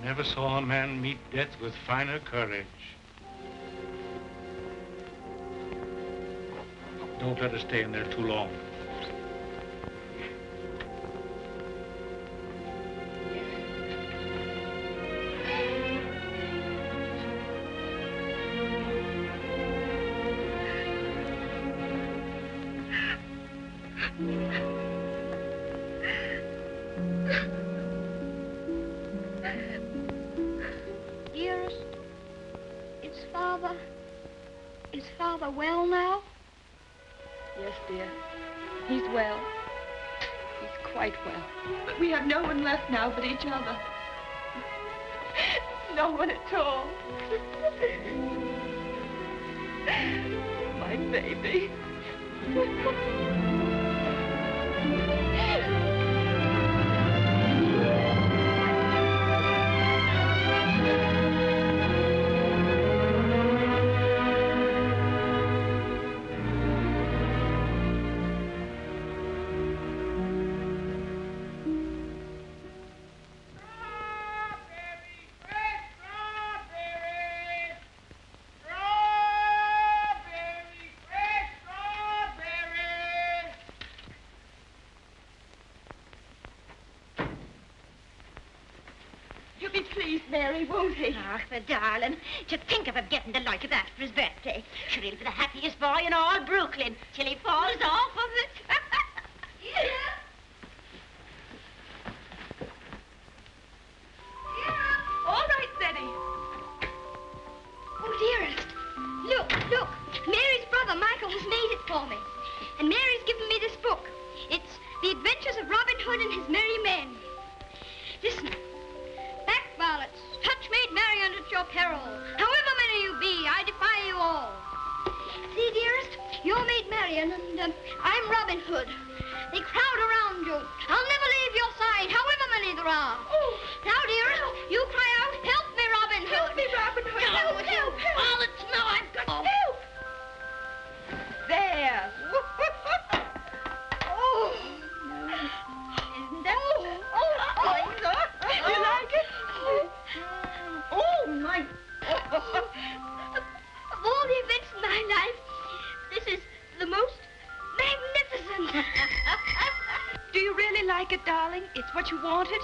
Never saw a man meet death with finer courage. Don't let her stay in there too long. Dearest, is Father well now? Yes, dear. He's well. He's quite well. But we have no one left now but each other. No one at all. My baby. Mary, won't he? Ach, the darling. To think of him getting the like of that for his birthday. Sure, he'll be the happiest boy in all Brooklyn till he falls off of it. Yeah. All right, Ceddie. Oh, dearest. Look. Mary's brother, Michael, has made it for me. And Mary's given me this book. It's The Adventures of Robin Hood and His Merry Men. Listen. Back, varlets, touch maid Marian at your peril. However many you be, I defy you all. See, dearest, you're maid Marian, and I'm Robin Hood. They crowd around you. I'll never leave your side, however many there are. Oh. Now, dearest, you cry out, help me, Robin Hood. Help me, Robin Hood. Help. Varlets, no, I've got... Oh. Help. There. Oh. Isn't that... You like it? Oh, my... Of all the events in my life, this is the most magnificent. Do you really like it, darling? It's what you wanted?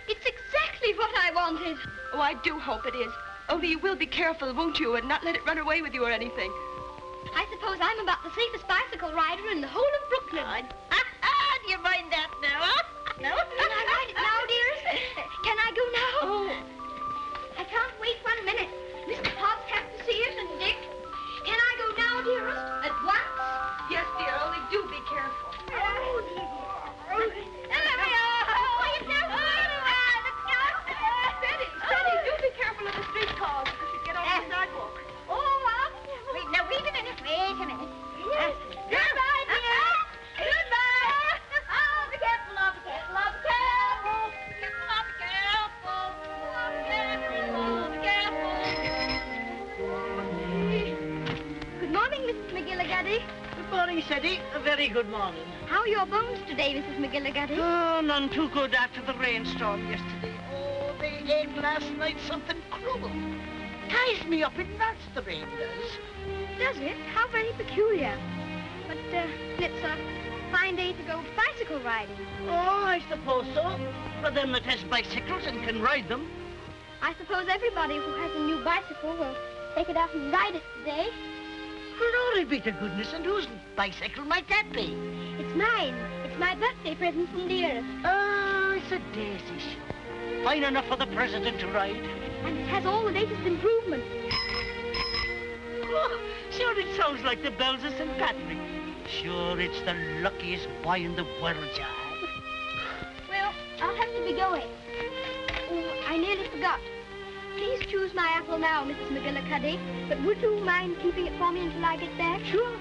It's exactly what I wanted. Oh, I do hope it is. Only you will be careful, won't you, and not let it run away with you or anything. I suppose I'm about the safest bicycle rider in the whole of Brooklyn. Do you mind that now, huh? No? Can I ride it now, dearest? Can I go now? Oh. I can't wait 1 minute. Mr. Hobbs has to see it, and Dick. Can I go now, dearest? At once? Yes, dear, only do be careful. Ceddie, do be careful of the streetcars if you get off the sidewalk. Wait a minute. Yes. Goodbye, dear. Goodbye. Oh, be careful, love, be careful, love, be careful. Be careful, love, be careful. Be careful. Good morning, Mrs. McGilligaddy. Good morning, Ceddie. A very good morning. How are your bones today, Mrs. McGilligaddy? Oh, none too good after the rainstorm yesterday. Oh, they ate last night something cruel. Ties me up in knots, the rain does. Does it? How very peculiar. But it's a fine day to go bicycle riding. Oh, I suppose so. For them that has bicycles and can ride them. I suppose everybody who has a new bicycle will take it out and ride it today. Glory be to goodness, and whose bicycle might that be? It's mine. It's my birthday present from Dearest. Oh, it's a daisy show. Fine enough for the president to ride. And it has all the latest improvements. Oh, sure, it sounds like the bells of St. Patrick. Sure, it's the luckiest boy in the world, John. Well, I'll have to be going. Oh, I nearly forgot. Please choose my apple now, Mrs. McGillicuddy. But would you mind keeping it for me until I get back? Sure.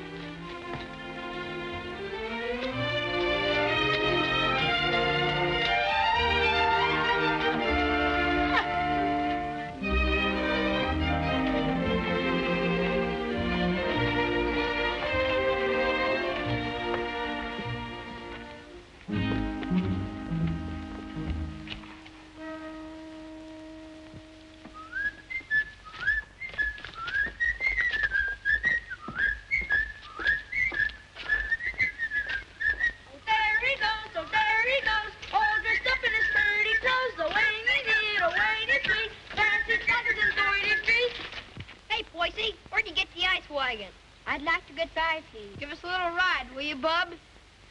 righty. Give us a little ride, will you, Bub?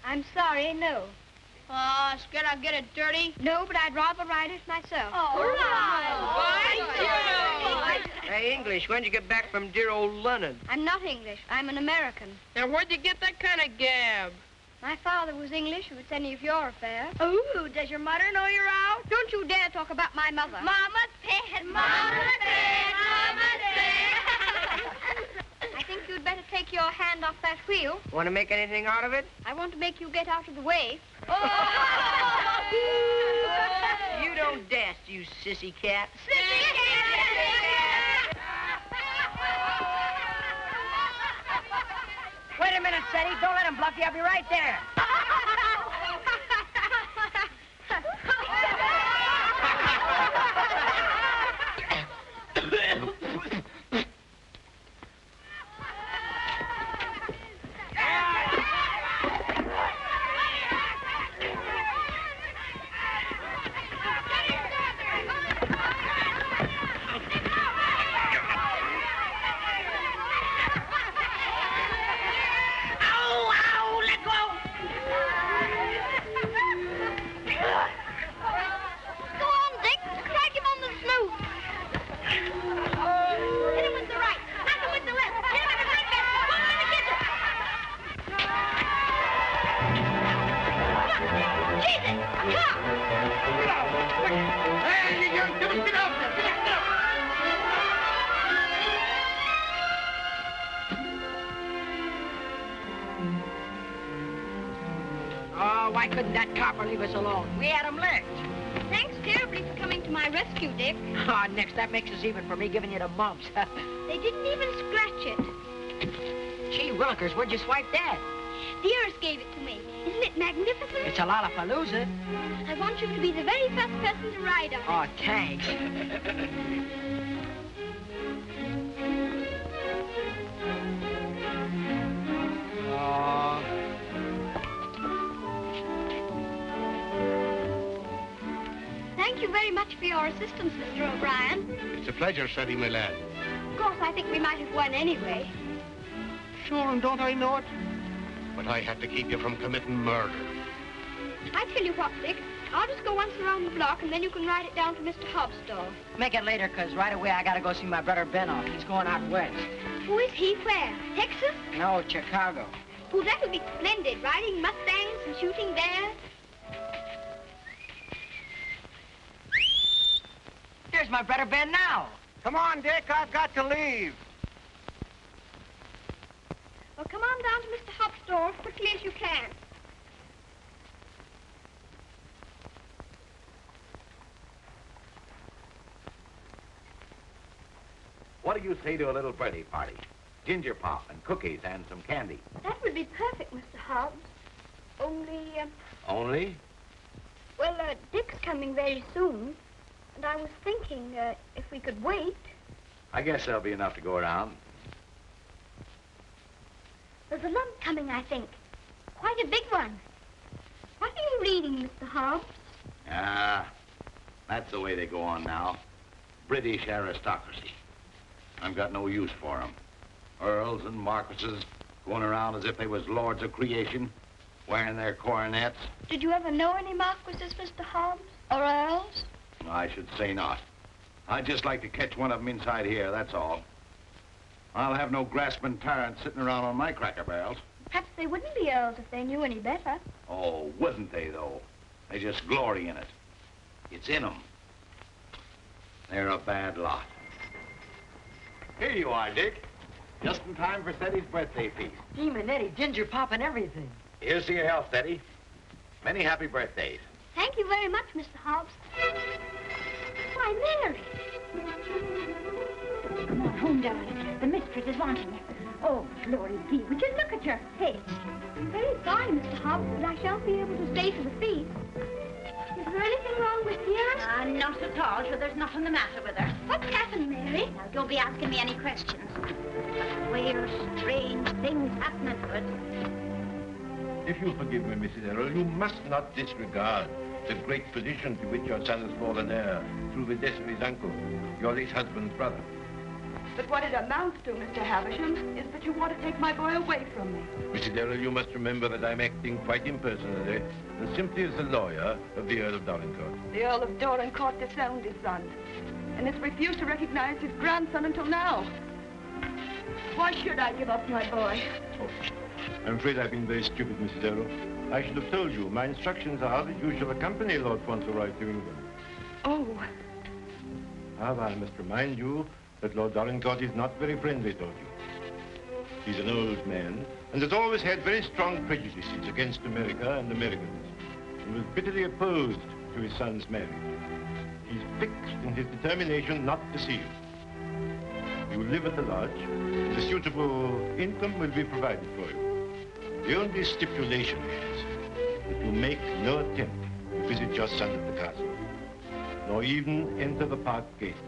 I'm sorry, no. Scared I'll get it dirty? No, but I'd rather ride it myself. All right. Hey, English, when'd you get back from dear old London? I'm not English. I'm an American. Now, where'd you get that kind of gab? My father was English, if it's any of your affair. Oh, does your mother know you're out? Don't you dare talk about my mother. Mama's pet, Mama's pet, Mama's pet. I think you'd better take your hand off that wheel. Want to make anything out of it? I want to make you get out of the way. You don't dast, you sissy cat. Sissy cat! Wait a minute, Ceddie. Don't let him bluff you. I'll be right there. Why couldn't that copper leave us alone? We had him licked. Thanks terribly for coming to my rescue, Dick. Oh, Nix, that makes us even for me giving you the mumps. They didn't even scratch it. Gee willikers, where'd you swipe that? Dearest gave it to me. Isn't it magnificent? It's a Lollapalooza. I want you to be the very first person to ride on it. Oh, thanks. Thank you very much for your assistance, Mr. O'Brien. It's a pleasure, Ceddie, my lad. Of course, I think we might have won anyway. Sure, and don't I know it? But I had to keep you from committing murder. I tell you what, Dick, I'll just go once around the block, and then you can ride it down to Mr. Hobbs' store. Make it later, because right away I got to go see my brother Ben off. He's going out west. Who is he? Where? Texas? No, Chicago. Oh, that would be splendid, riding Mustangs and shooting bears. There's my brother Ben now. Come on, Dick, I've got to leave. Well, come on down to Mr. Hobbs' store as quickly as you can. What do you say to a little birthday party? Ginger pop and cookies and some candy. That would be perfect, Mr. Hobbs. Only, Only? well, Dick's coming very soon. And I was thinking, if we could wait. I guess there'll be enough to go around. There's a lump coming, I think. Quite a big one. What are you reading, Mr. Hobbs? Ah, that's the way they go on now. British aristocracy. I've got no use for them. Earls and marquises going around as if they was lords of creation, wearing their coronets. Did you ever know any marquises, Mr. Hobbs? Or earls? I should say not. I'd just like to catch one of them inside here, that's all. I'll have no grasping tyrants sitting around on my cracker barrels. Perhaps they wouldn't be earls if they knew any better. Oh, wouldn't they, though? They just glory in it. It's in them. They're a bad lot. Here you are, Dick. Just in time for Ceddie's birthday feast. Gee, Manetti, ginger pop and everything. Here's to your health, Ceddie. Many happy birthdays. Thank you very much, Mr. Hobbs. Why, Mary. Come on home, darling. The mistress is wanting you. Oh, glory be. Would you look at your face? I'm very sorry, Mr. Hobbs, but I shan't be able to stay for the feast. Is there anything wrong with Dearest? Not at all, sure there's nothing the matter with her. What's happened, Mary? Now, don't be asking me any questions. Queer, strange things happening to it. If you forgive me, Mrs. Errol, you must not disregard the great position to which your son has fallen heir through the death of his uncle, your late husband's brother. But what it amounts to, Mr. Havisham, is that you want to take my boy away from me. Mrs. Errol, you must remember that I'm acting quite impersonally and simply as the lawyer of the Earl of Dorincourt. The Earl of Dorincourt disowned his son and has refused to recognize his grandson until now. Why should I give up my boy? Oh, I'm afraid I've been very stupid, Mrs. Errol. I should have told you. My instructions are that you shall accompany Lord Fauntleroy to England. Oh. However, I must remind you that Lord Dorincourt is not very friendly toward you. He's an old man and has always had very strong prejudices against America and Americans and was bitterly opposed to his son's marriage. He's fixed in his determination not to see you. You live at the lodge, and a suitable income will be provided for you. The only stipulation is that you make no attempt to visit your son at the castle, nor even enter the park gates.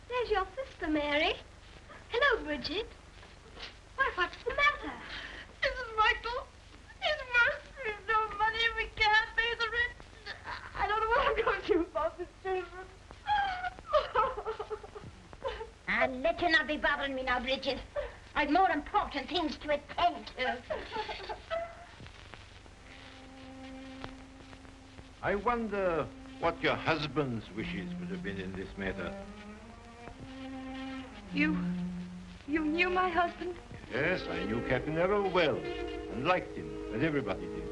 There's your sister, Mary. Hello, Bridget. Why, what's the matter? Mrs. Michael, it's worse. We've no money and we can't pay the rent. I don't know what I'm going to do about the children. I'll let you not be bothering me now, Bridget. I've more important things to attend to. I wonder what your husband's wishes would have been in this matter. You knew my husband? Yes, I knew Captain Errol well and liked him, as everybody did.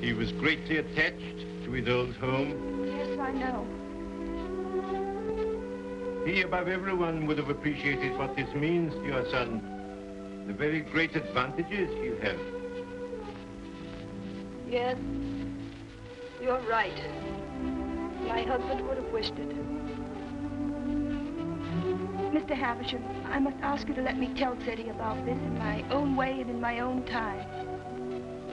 He was greatly attached to his old home. Yes, I know. He, above everyone, would have appreciated what this means to your son, the very great advantages you have. Yes, you're right. My husband would have wished it. Mr. Havisham, I must ask you to let me tell Ceddie about this in my own way and in my own time.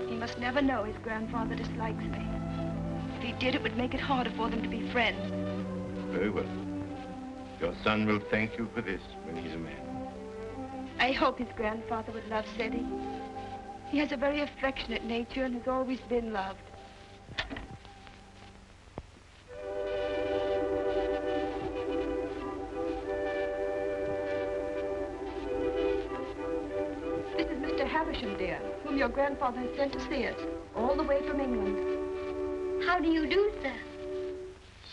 He must never know his grandfather dislikes me. If he did, it would make it harder for them to be friends. Very well. Your son will thank you for this when he's a man. I hope his grandfather would love Ceddie. He has a very affectionate nature and has always been loved. This is Mr. Havisham, dear, whom your grandfather has sent to see us, all the way from England. How do you do, sir?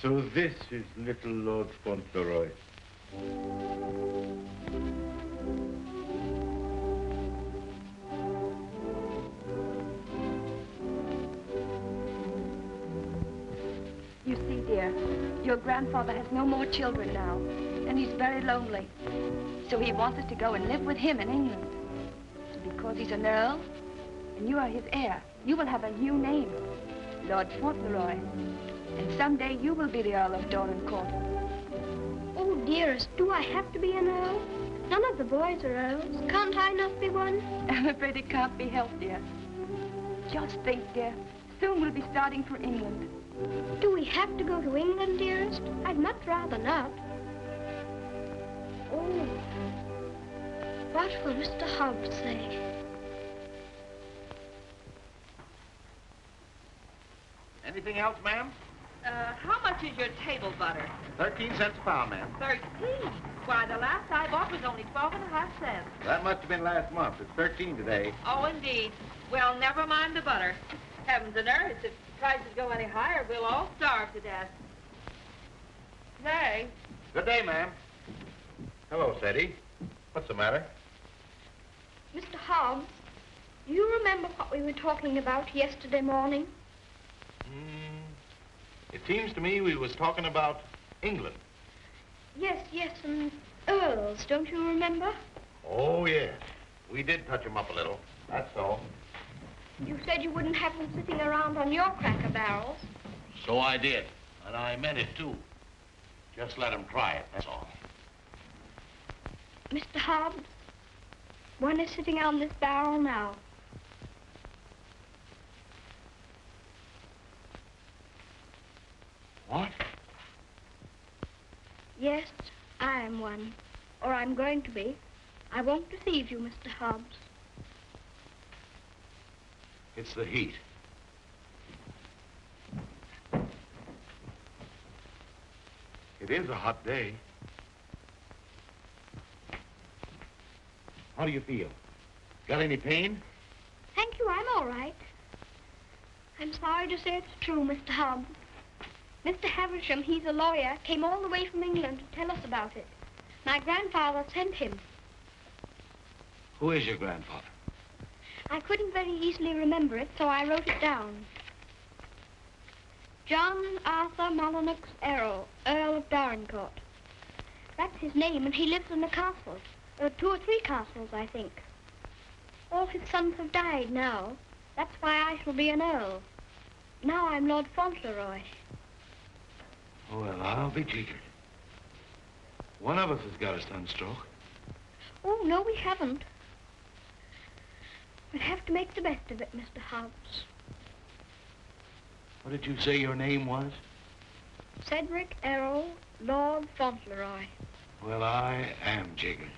So this is little Lord Fauntleroy. You see, dear, your grandfather has no more children now, and he's very lonely. So he wants us to go and live with him in England. Because he's an earl, and you are his heir, you will have a new name, Lord Fauntleroy. And someday you will be the Earl of Dorincourt. Oh, dearest, do I have to be an earl? None of the boys are earls. Can't I not be one? I'm afraid it can't be helped, dear. Just think, dear, soon we'll be starting for England. Do we have to go to England, dearest? I'd much rather not. Oh, what will Mr. Hobbs say? Anything else, ma'am? How much is your table butter? 13 cents a pound, ma'am. 13? Why, the last I bought was only 12.5 cents. That must have been last month. It's 13 today. Oh, indeed. Well, never mind the butter. Heavens and earth, if prices go any higher, we'll all starve to death. Nay. Good day, ma'am. Hello, Ceddie. What's the matter? Mr. Hobbs, do you remember what we were talking about yesterday morning? It seems to me we was talking about England. Yes, and earls, don't you remember? Oh, yes. We did touch 'em up a little. That's all. You said you wouldn't have them sitting around on your cracker barrels. So I did. And I meant it, too. Just let 'em try it, that's all. Mr. Hobbs, one is sitting on this barrel now. What? Yes, I am one. Or I'm going to be. I won't deceive you, Mr. Hobbs. It's the heat. It is a hot day. How do you feel? Got any pain? Thank you, I'm all right. I'm sorry to say it's true, Mr. Hobbs. Mr. Havisham, he's a lawyer, came all the way from England to tell us about it. My grandfather sent him. Who is your grandfather? I couldn't very easily remember it, so I wrote it down. John Arthur Molyneux Errol, Earl of Dorincourt. That's his name, and he lives in a castle. 2 or 3 castles, I think. All his sons have died now. That's why I shall be an earl. Now I'm Lord Fauntleroy. Well, I'll be jiggered. One of us has got a sunstroke. Oh, no, we haven't. We'll have to make the best of it, Mr. Hobbs. What did you say your name was? Cedric, Errol, Lord Fauntleroy. Well, I am jiggered.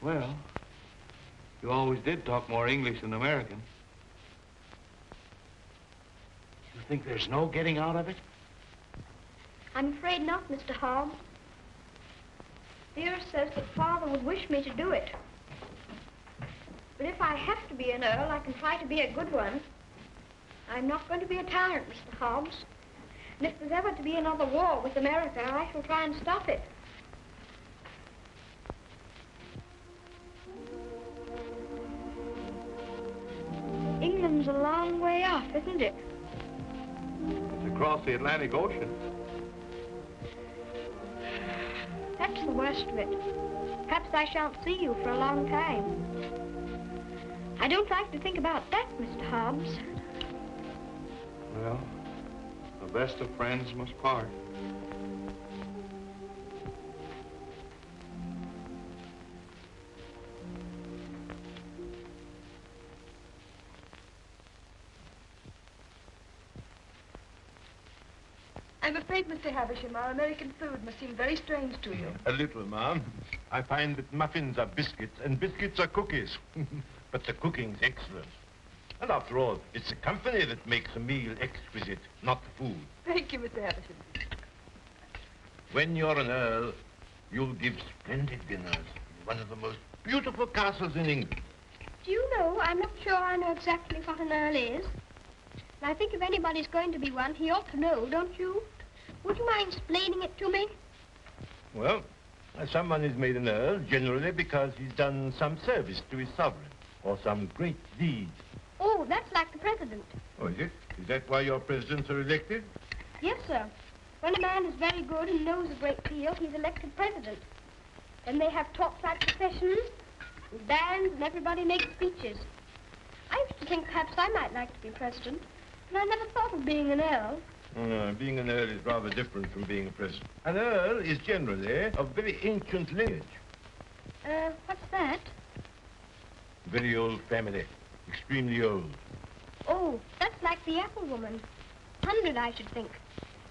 Well, you always did talk more English than American. You think there's no getting out of it? I'm afraid not, Mr. Hobbs. Dearest says that Father would wish me to do it. But if I have to be an earl, I can try to be a good one. I'm not going to be a tyrant, Mr. Hobbs. And if there's ever to be another war with America, I shall try and stop it. England's a long way off, isn't it? It's across the Atlantic Ocean. That's the worst of it. Perhaps I shan't see you for a long time. I don't like to think about that, Mr. Hobbs. Well, the best of friends must part. I'm afraid, Mr. Havisham, our American food must seem very strange to you. A little, ma'am. I find that muffins are biscuits and biscuits are cookies. But the cooking's excellent. And after all, it's the company that makes a meal exquisite, not the food. Thank you, Mr. Havisham. When you're an earl, you'll give splendid dinners in one of the most beautiful castles in England. Do you know, I'm not sure I know exactly what an earl is. And I think if anybody's going to be one, he ought to know, don't you? Would you mind explaining it to me? Well, someone is made an earl generally because he's done some service to his sovereign or some great deed. Oh, that's like the president. Oh, is it? Is that why your presidents are elected? Yes, sir. When a man is very good and knows a great deal, he's elected president. Then they have torchlight processions, and bands, and everybody makes speeches. I used to think perhaps I might like to be president, but I never thought of being an earl. No, being an earl is rather different from being a president. An earl is generally of very ancient lineage. What's that? Very old family. Extremely old. Oh, that's like the apple woman. 100, I should think.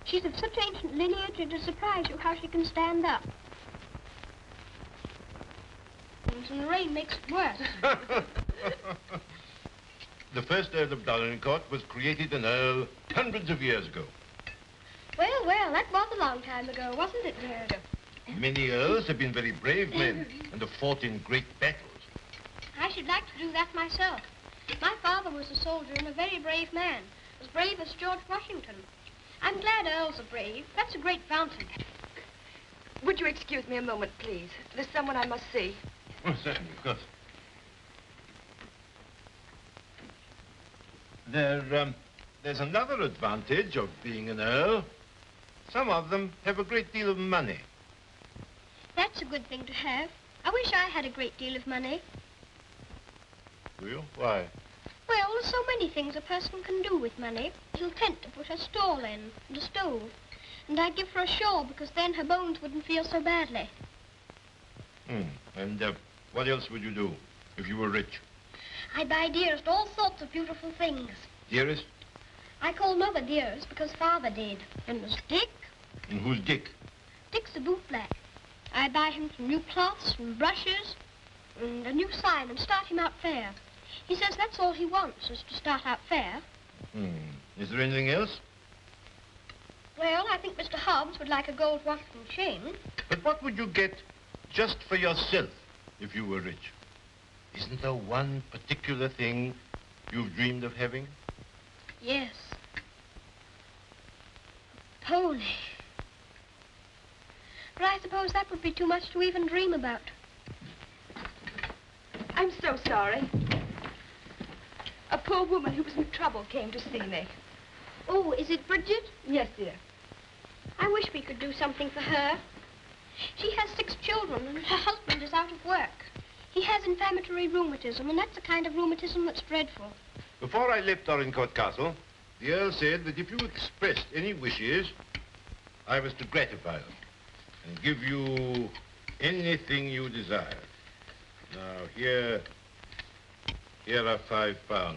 She's of such ancient lineage, it'll surprise you how she can stand up. And the rain makes it worse. The first Earl of Dorincourt was created an earl hundreds of years ago. Well, well, that was a long time ago, wasn't it, dear? Many earls have been very brave men and have fought in great battles. I should like to do that myself. My father was a soldier and a very brave man, as brave as George Washington. I'm glad earls are brave. That's a great fountain. Would you excuse me a moment, please? There's someone I must see. Oh, certainly, of course. There's another advantage of being an earl. Some of them have a great deal of money. That's a good thing to have. I wish I had a great deal of money. Do you? Why? Well, there's so many things a person can do with money. A little tent to put her stall in, and a stove. And I'd give her a shawl, because then her bones wouldn't feel so badly. And what else would you do if you were rich? I'd buy Dearest all sorts of beautiful things. Dearest? I call Mother Dearest because Father did. And there's Dick. And who's Dick? Dick's the bootblack. I buy him some new cloths and brushes and a new sign and start him out fair. He says that's all he wants, is to start out fair. Is there anything else? Well, I think Mr. Hobbs would like a gold watch and chain. But what would you get just for yourself if you were rich? Isn't there one particular thing you've dreamed of having? Yes. A pony. But I suppose that would be too much to even dream about. I'm so sorry. A poor woman who was in trouble came to see me. Oh, is it Bridget? Yes, dear. I wish we could do something for her. She has 6 children, and her husband is out of work. He has inflammatory rheumatism, and that's the kind of rheumatism that's dreadful. Before I left Dorincourt Castle, the Earl said that if you expressed any wishes, I was to gratify them and give you anything you desired. Now, here are £5.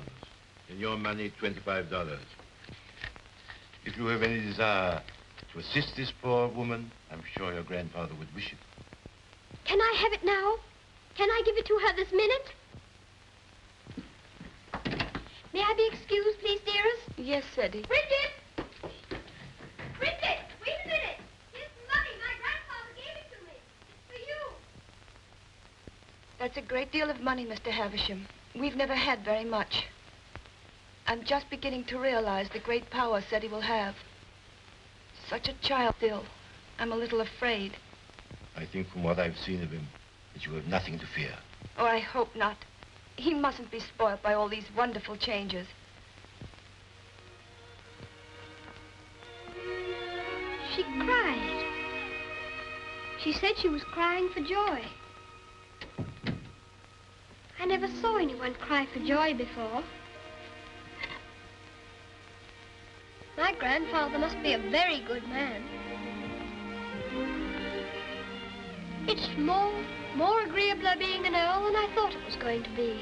In your money, $25. If you have any desire to assist this poor woman, I'm sure your grandfather would wish it. Can I have it now? Can I give it to her this minute? May I be excused, please, dearest? Yes, Ceddie. Bridget! Bridget, wait a minute. Here's the money. My grandfather gave it to me. It's for you. That's a great deal of money, Mr. Havisham. We've never had very much. I'm just beginning to realize the great power Ceddie will have. Such a child still. I'm a little afraid. I think from what I've seen of him, that you have nothing to fear. Oh, I hope not. He mustn't be spoiled by all these wonderful changes. She cried. She said she was crying for joy. I never saw anyone cry for joy before. My grandfather must be a very good man. It's more agreeable being an Earl than I thought it was going to be.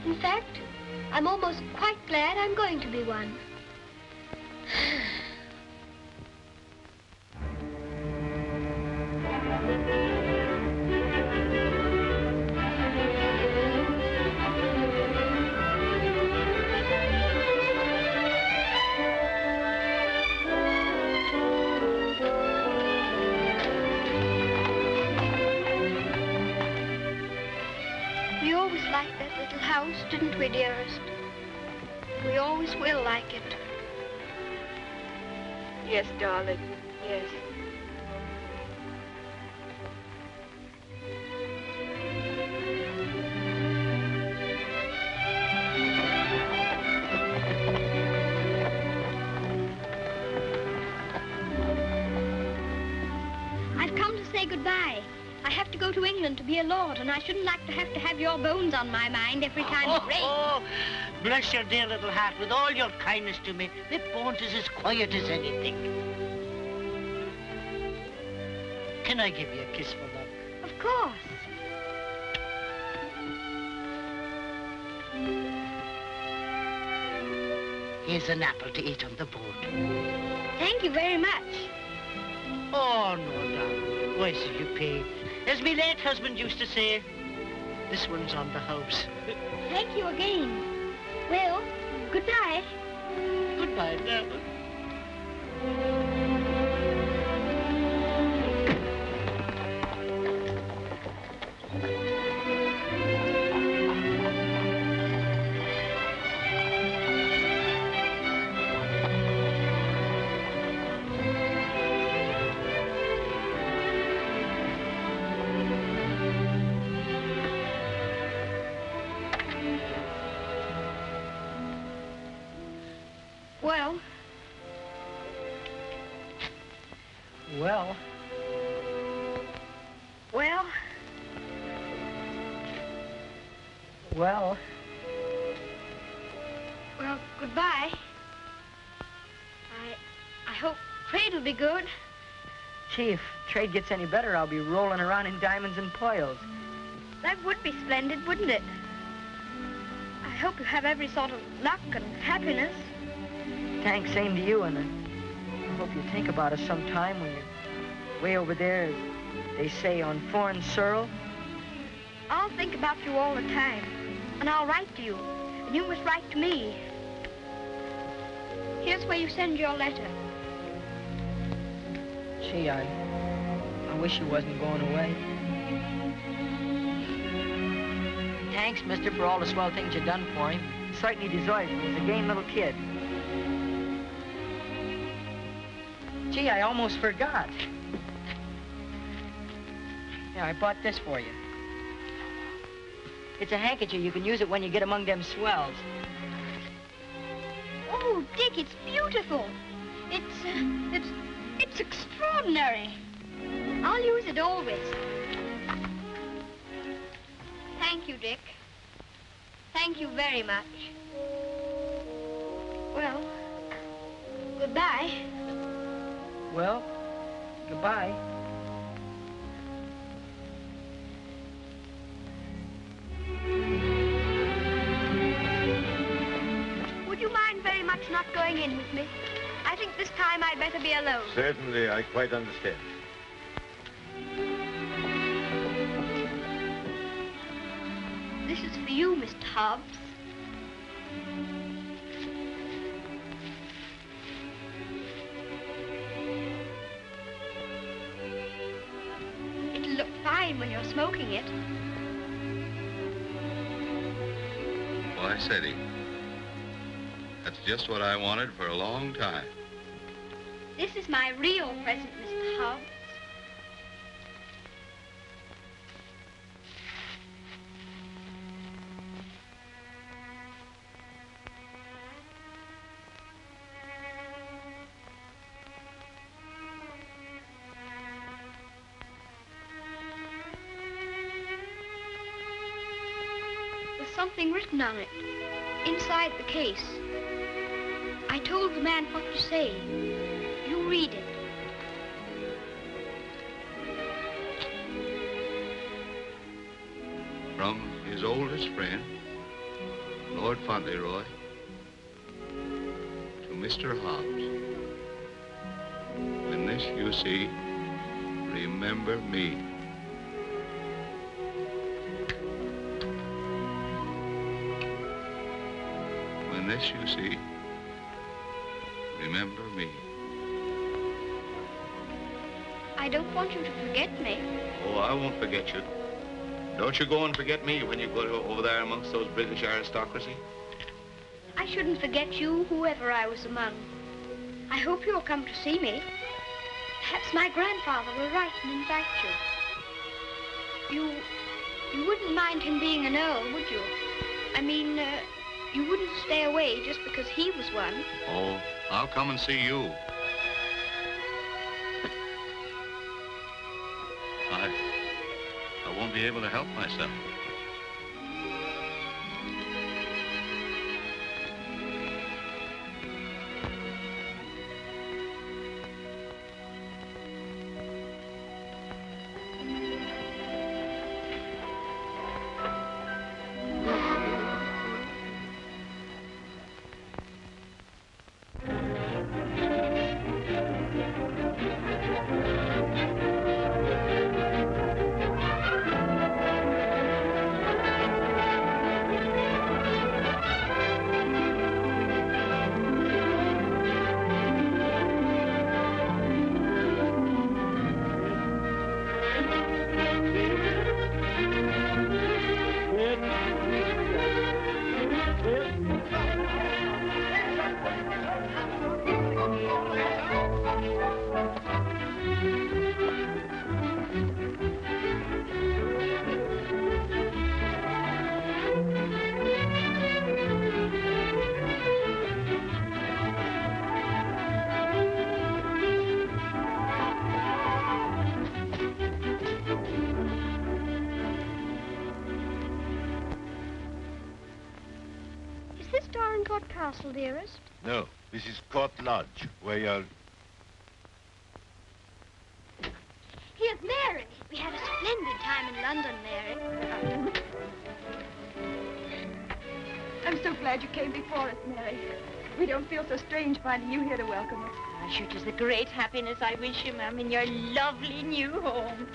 In fact, I'm almost quite glad I'm going to be one. We always liked that little house, didn't we, dearest? We always will like it. Yes, darling. Yes. I've come to say goodbye. I have to go to England to be a lord, and I shouldn't like to have your bones on my mind every time it rains. Oh, bless your dear little heart with all your kindness to me. My bones is as quiet as anything. Can I give you a kiss for luck? Of course. Here's an apple to eat on the boat. Thank you very much. Oh, no, darling. Why should you pay? As my late husband used to say, this one's on the house. Thank you again. Well, goodbye. Goodbye, darling. Well, Well, well, well, well, goodbye. I hope trade'll be good. Gee, if trade gets any better, I'll be rolling around in diamonds and pearls. That would be splendid, wouldn't it? I hope you have every sort of luck and happiness. Thanks, same to you, and I hope you think about us sometime when you're way over there, as they say, on foreign soil. I'll think about you all the time, and I'll write to you, and you must write to me. Here's where you send your letter. Gee, I wish he wasn't going away. Thanks, mister, for all the swell things you've done for him. He certainly deserves it. He's a game little kid. Gee, I almost forgot. Yeah, I bought this for you. It's a handkerchief. You can use it when you get among them swells. Oh, Dick, it's beautiful. It's extraordinary. I'll use it always. Thank you, Dick. Thank you very much. Well, goodbye. Well, goodbye. Would you mind very much not going in with me? I think this time I'd better be alone. Certainly, I quite understand. This is for you, Mr. Hobbs. It'll look fine when you're smoking it. Why, Ceddie, that's just what I wanted for a long time. This is my real present, Mr. Hobbs. Something written on it, inside the case. I told the man what to say. You read it. From his oldest friend, Lord Fauntleroy, to Mr. Hobbs. When this you see, remember me. When this you see, remember me. I don't want you to forget me. Oh, I won't forget you. Don't you go and forget me when you go over there amongst those British aristocracy. I shouldn't forget you, whoever I was among. I hope you'll come to see me. Perhaps my grandfather will write and invite you. You wouldn't mind him being an earl, would you? I mean, you wouldn't stay away just because he was one. Oh, I'll come and see you. I won't be able to help myself. Castle, dearest? No, this is Court Lodge, where you're... Here's Mary. We had a splendid time in London, Mary. I'm so glad you came before us, Mary. We don't feel so strange finding you here to welcome us. I sure 'tis the great happiness I wish you, ma'am, in your lovely new home.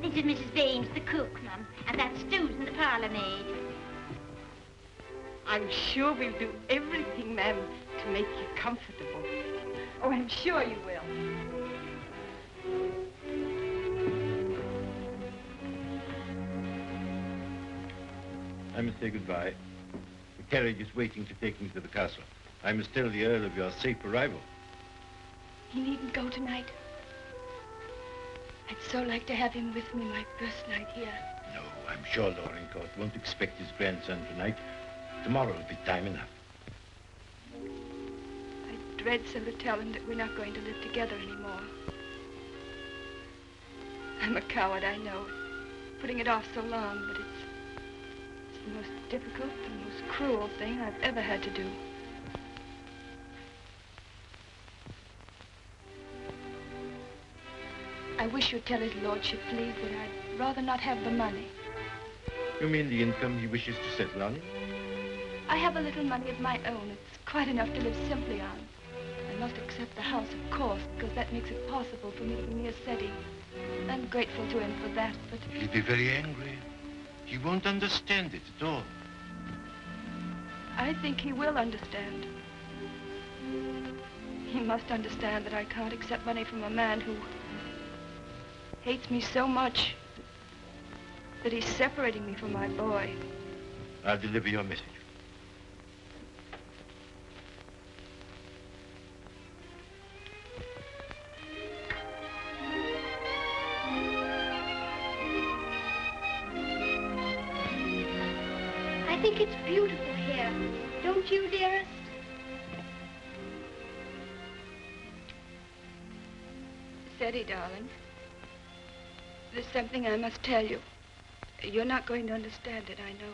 This is Mrs. Baines, the cook, ma'am, and that's Susan, the parlour maid. I'm sure we'll do everything, ma'am, to make you comfortable. Oh, I'm sure you will. I must say goodbye. The carriage is waiting to take me to the castle. I must tell the Earl of your safe arrival. He needn't go tonight. I'd so like to have him with me my first night here. No, I'm sure Dorincourt won't expect his grandson tonight. Tomorrow will be time enough. I dread so to tell him that we're not going to live together anymore. I'm a coward, I know, putting it off so long, but it's the most difficult, the most cruel thing I've ever had to do. I wish you'd tell his lordship, please, that I'd rather not have the money. You mean the income he wishes to settle on? I have a little money of my own. It's quite enough to live simply on. I must accept the house, of course, because that makes it possible for me to be near Ceddie. I'm grateful to him for that, but... He'll be very angry. He won't understand it at all. I think he will understand. He must understand that I can't accept money from a man who hates me so much that he's separating me from my boy. I'll deliver your message. I think it's beautiful here. Don't you, dearest? Ceddie, darling, there's something I must tell you. You're not going to understand it, I know.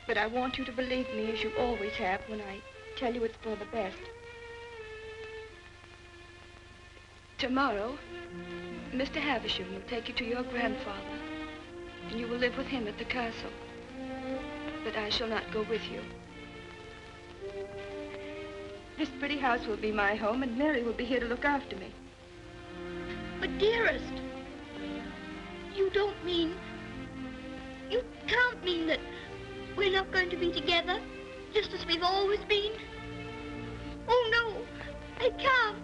But I want you to believe me, as you always have, when I tell you it's for the best. Tomorrow, Mr. Havisham will take you to your grandfather, and you will live with him at the castle. But I shall not go with you. This pretty house will be my home, and Mary will be here to look after me. But, dearest, you don't mean... You can't mean that we're not going to be together, just as we've always been. Oh, no, I can't.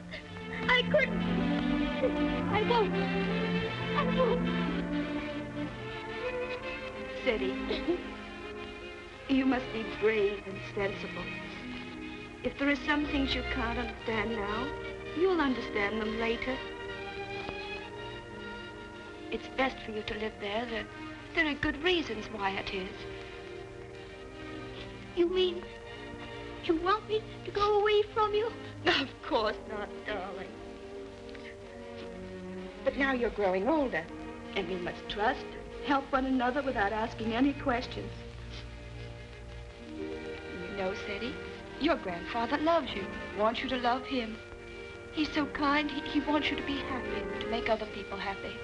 I couldn't. I won't. I won't. Ceddie, you must be brave and sensible. If there are some things you can't understand now, you'll understand them later. It's best for you to live there. There are good reasons why it is. You mean you want me to go away from you? Of course not, darling. But now you're growing older, and we must trust, help one another without asking any questions. You know, Ceddie, your grandfather loves you, wants you to love him. He's so kind, he wants you to be happy and to make other people happy.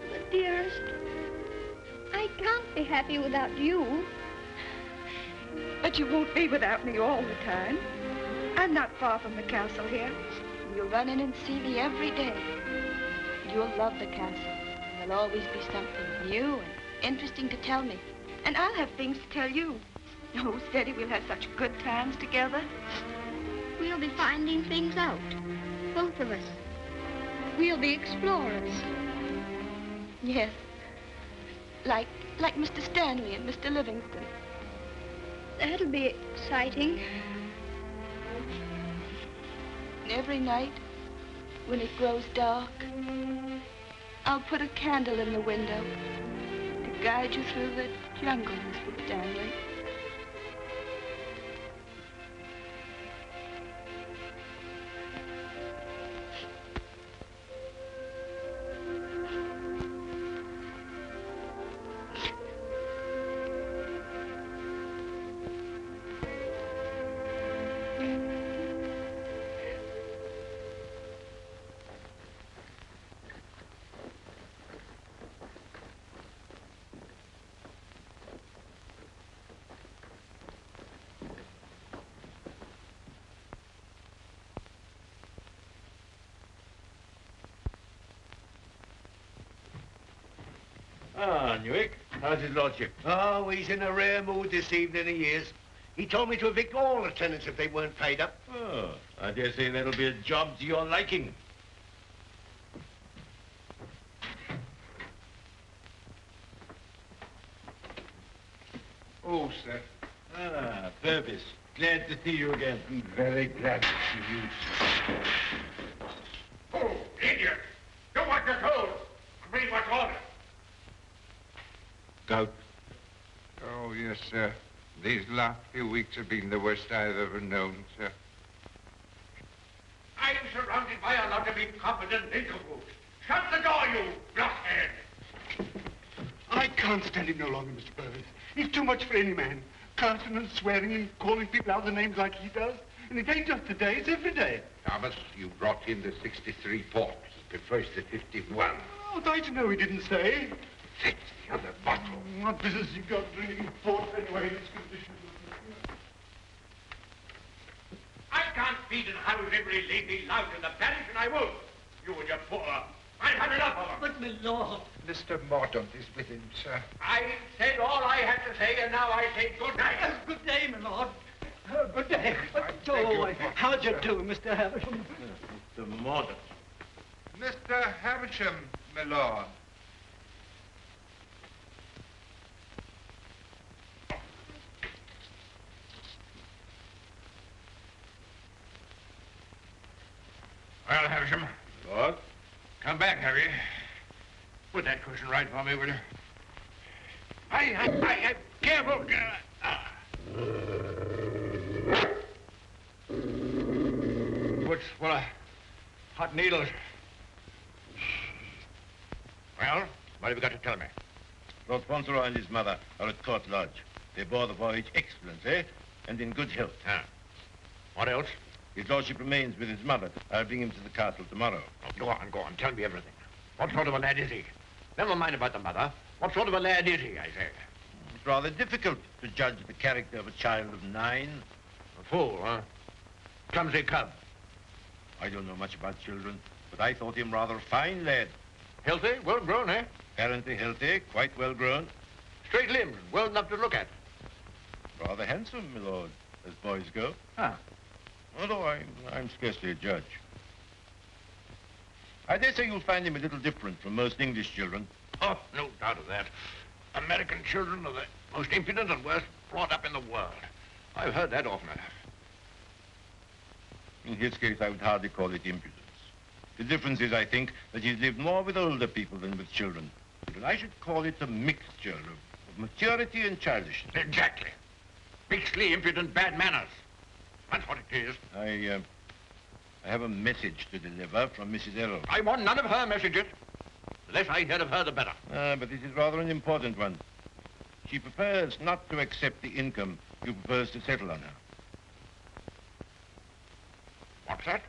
But, dearest, I can't be happy without you. But you won't be without me all the time. I'm not far from the castle here. You'll run in and see me every day. You'll love the castle. There'll always be something new and interesting to tell me. And I'll have things to tell you. Oh, Ceddie, we'll have such good times together. We'll be finding things out, both of us. We'll be explorers. Yes. Like Mr. Stanley and Mr. Livingston. That'll be exciting. And every night, when it grows dark, I'll put a candle in the window to guide you through the jungle, Mr. Stanley. Ah, Newick, how's his lordship? Oh, he's in a rare mood this evening, he is. He told me to evict all the tenants if they weren't paid up. Oh, I dare say that'll be a job to your liking. Oh, sir. Ah, Purvis. Glad to see you again. I'm very glad to see you, sir. Oh, idiot! Do what you're told. I'm reading what's ordered. Gout. Oh, yes, sir. These last few weeks have been the worst I've ever known, sir. I'm surrounded by a lot of incompetent nincompoos. Shut the door, you blockhead! I can't stand him no longer, Mr. Purvis. He's too much for any man. Cursing and swearing and calling people out the names like he does. And it ain't just today, it's every day. Thomas, you brought in the 63 port. He prefers the 51. Oh, I to know he didn't say. Fix the other bottle. What business you got drinking port anyway in this condition? I can't feed and house every lady lout in the parish, and I won't. You and your poor. I've had enough of them. But, my lord. Mr. Mordaunt is with him, sir. I said all I had to say, and now I say good night. Good day, my lord. Good day. beg your How'd you do, Mr. Havisham? Mr. Mordaunt. Mr. Havisham, my lord. Well, Havisham. Lord? Come back, have you? Put that cushion right for me, will you? I careful. What's full of hot needles? Well, what have you got to tell me? Lord Fauntleroy and his mother are at Court Lodge. They bore the voyage excellently and in good health. Ah. What else? His lordship remains with his mother. I'll bring him to the castle tomorrow. Oh, go on. Tell me everything. What sort of a lad is he? Never mind about the mother. What sort of a lad is he, I say? It's rather difficult to judge the character of a child of 9. A fool, huh? Clumsy cub. I don't know much about children, but I thought him rather a fine lad. Healthy, well grown, eh? Apparently healthy, quite well grown. Straight limbed, well enough to look at. Rather handsome, my lord, as boys go. Huh. Although I'm scarcely a judge. I dare say you'll find him a little different from most English children. Oh, no doubt of that. American children are the most impudent and worst brought up in the world. I've heard that often enough. In his case, I would hardly call it impudence. The difference is, I think, that he's lived more with older people than with children. But I should call it a mixture of maturity and childishness. Exactly. Beastly, impudent, bad manners. That's what it is. I have a message to deliver from Mrs. Errol. I want none of her messages. The less I hear of her, the better. But this is rather an important one. She prefers not to accept the income you propose to settle on her. What's that?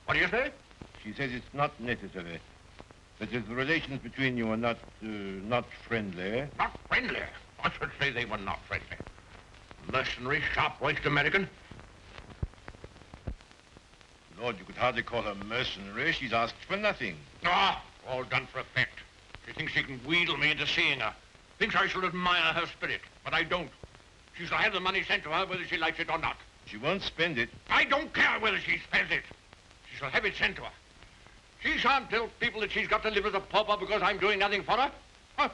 What do you say? She says it's not necessary. That is, the relations between you are not friendly. Not friendly? I should say they were not friendly. Mercenary, sharp-voiced American. Lord, you could hardly call her mercenary. She's asked for nothing. Ah, all done for effect. She thinks she can wheedle me into seeing her. Thinks I shall admire her spirit, but I don't. She shall have the money sent to her whether she likes it or not. She won't spend it. I don't care whether she spends it. She shall have it sent to her. She shan't tell people that she's got to live as a pauper because I'm doing nothing for her. Huh?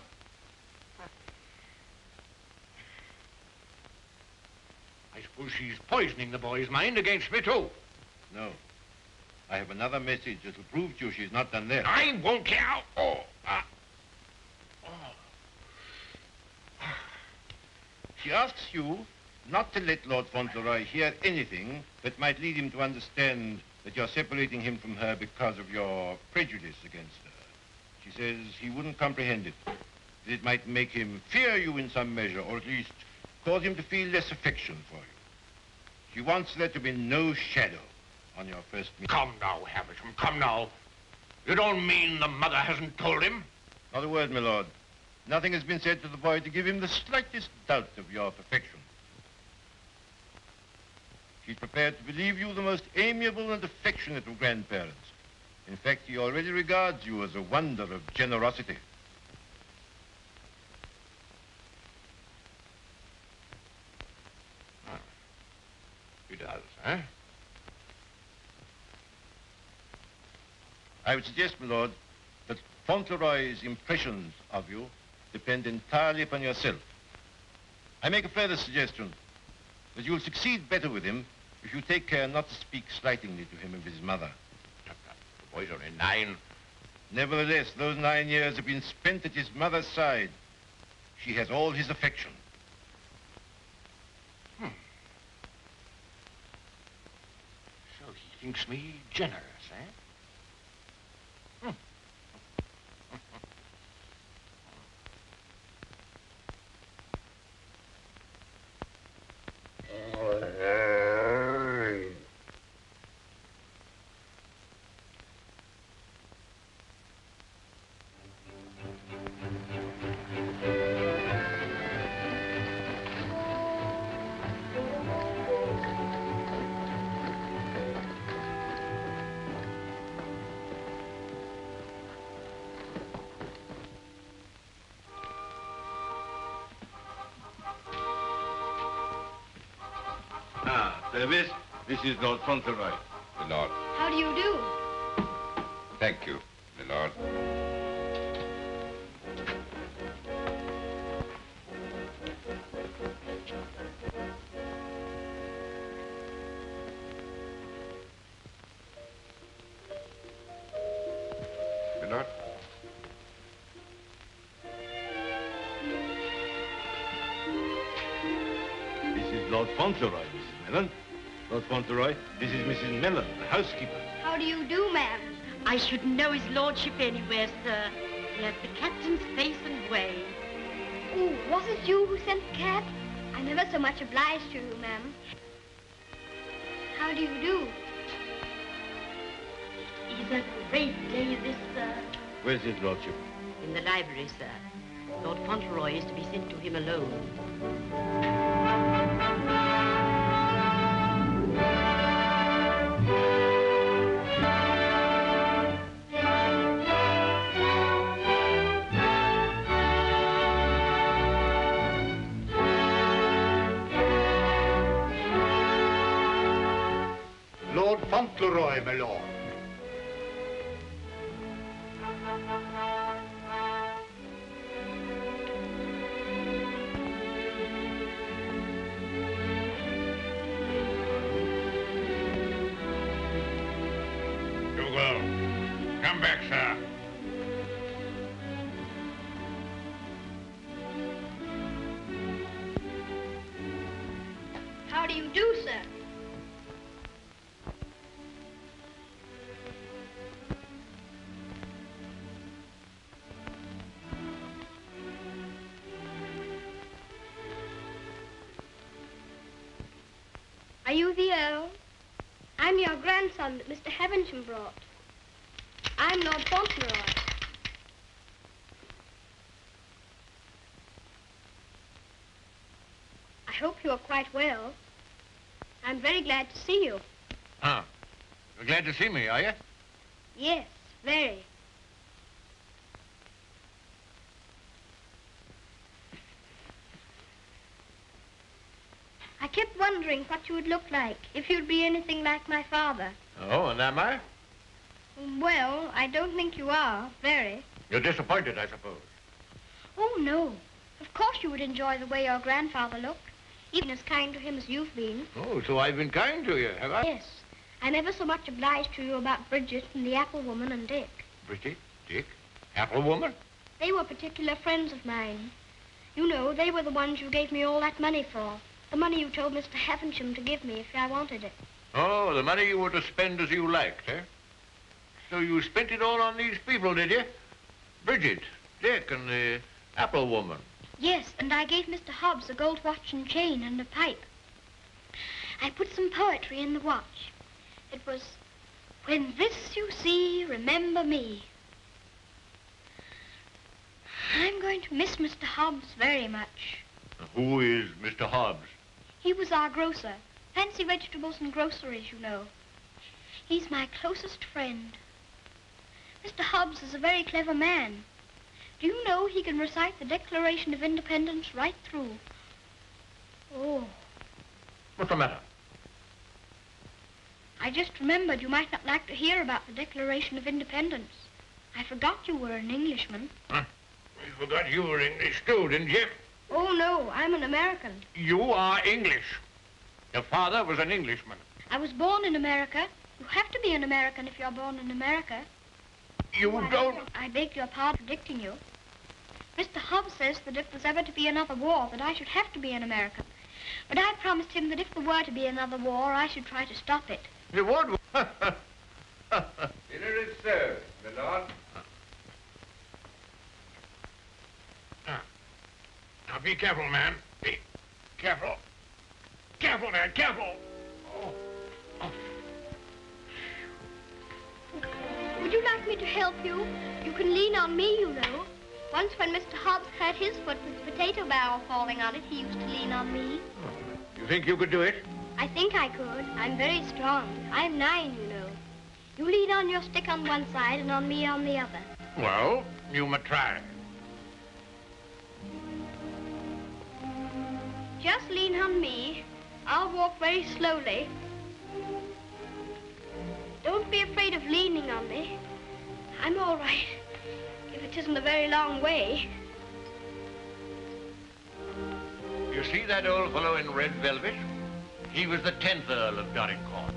I suppose she's poisoning the boy's mind against me, too. No. I have another message that'll prove to you she's not done that. I won't care. She asks you not to let Lord Fauntleroy hear anything that might lead him to understand that you're separating him from her because of your prejudice against her. She says he wouldn't comprehend it. That it might make him fear you in some measure, or at least cause him to feel less affection for you. She wants there to be no shadow on your first meeting. Come now, Havisham, come now. You don't mean the mother hasn't told him? Not a word, my lord. Nothing has been said to the boy to give him the slightest doubt of your perfection. He's prepared to believe you the most amiable and affectionate of grandparents. In fact, he already regards you as a wonder of generosity. Huh? I would suggest, my lord, that Fauntleroy's impressions of you depend entirely upon yourself. I make a further suggestion, that you'll succeed better with him if you take care not to speak slightingly to him of his mother. The boy's only 9. Nevertheless, those 9 years have been spent at his mother's side. She has all his affection. So he thinks me generous, eh? Davis, this is Lord Fauntleroy. My lord. How do you do? Thank you, my lord. My lord. This is Lord Fauntleroy, Mrs. Mellon. Lord Fauntleroy, this is Mrs. Mellon, the housekeeper. How do you do, ma'am? I shouldn't know his lordship anywhere, sir. He has the captain's face and way. Oh, was it you who sent the cab? I'm ever so much obliged to you, ma'am. How do you do? He's a great day, this, sir. Where's his lordship? In the library, sir. Lord Fauntleroy is to be sent to him alone. Lord Fauntleroy, my lord. Dougal, come back, sir. How do you do, sir? Are you the Earl? I'm your grandson that Mr. Havisham brought. I'm Lord Fauntleroy. I hope you are quite well. I'm very glad to see you. Ah, you're glad to see me, are you? Yes, very. I kept wondering what you would look like if you'd be anything like my father. Oh, and am I? Well, I don't think you are, very. You're disappointed, I suppose. Oh, no. Of course you would enjoy the way your grandfather looked, even as kind to him as you've been. Oh, so I've been kind to you, have I? Yes. I'm ever so much obliged to you about Bridget and the apple woman and Dick. Bridget, Dick, apple woman? They were particular friends of mine. You know, they were the ones you gave me all that money for. The money you told Mr. Havisham to give me if I wanted it. Oh, the money you were to spend as you liked, eh? So you spent it all on these people, did you? Bridget, Dick, and the apple woman. Yes, and I gave Mr. Hobbs a gold watch and chain and a pipe. I put some poetry in the watch. It was, "When this you see, remember me." I'm going to miss Mr. Hobbs very much. Who is Mr. Hobbs? He was our grocer. Fancy vegetables and groceries, you know. He's my closest friend. Mr. Hobbs is a very clever man. Do you know he can recite the Declaration of Independence right through? Oh. What's the matter? I just remembered you might not like to hear about the Declaration of Independence. I forgot you were an Englishman. Huh? You forgot you were English too, didn't you? Oh, no, I'm an American. You are English. Your father was an Englishman. I was born in America. You have to be an American if you're born in America. You don't... I beg your pardon for predicting you. Mr. Hobbs says that if there's ever to be another war, that I should have to be an American. But I promised him that if there were to be another war, I should try to stop it. You would? Dinner is served, my lord. Now, be careful, man. Be careful. Careful, man, careful. Oh. Oh. Would you like me to help you? You can lean on me, you know. Once when Mr. Hobbs hurt his foot with the potato barrel falling on it, he used to lean on me. You think you could do it? I think I could. I'm very strong. I'm 9, you know. You lean on your stick on one side and on me on the other. Well, you may try. Just lean on me. I'll walk very slowly. Don't be afraid of leaning on me. I'm all right, if it isn't a very long way. You see that old fellow in red velvet? He was the 10th Earl of Dorincourt.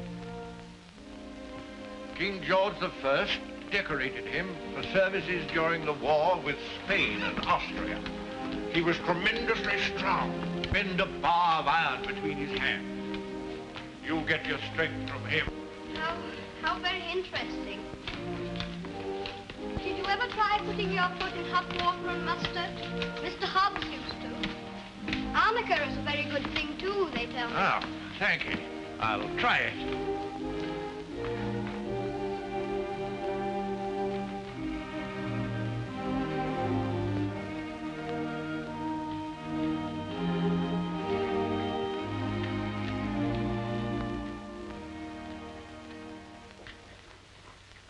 King George I decorated him for services during the war with Spain and Austria. He was tremendously strong. Bend a bar of iron between his hands. You get your strength from him. How very interesting. Did you ever try putting your foot in hot water and mustard? Mr. Hobbs used to. Arnica is a very good thing, too, they tell me. Ah, thank you. I'll try it.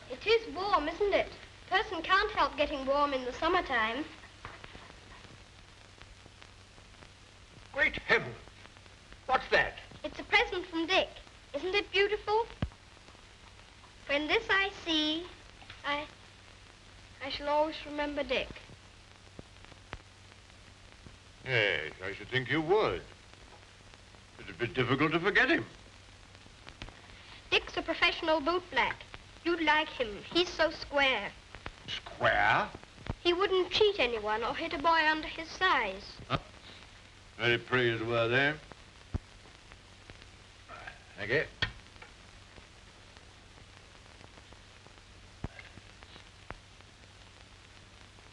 It is warm, isn't it? A person can't help getting warm in the summertime. Great heaven! What's that? It's a present from Dick. Isn't it beautiful? When this I see, I shall always remember Dick. Yes, I should think you would. It'd be difficult to forget him. Dick's a professional bootblack. You'd like him. He's so square. Square? He wouldn't cheat anyone or hit a boy under his size. Huh? Very praiseworthy. Thank you.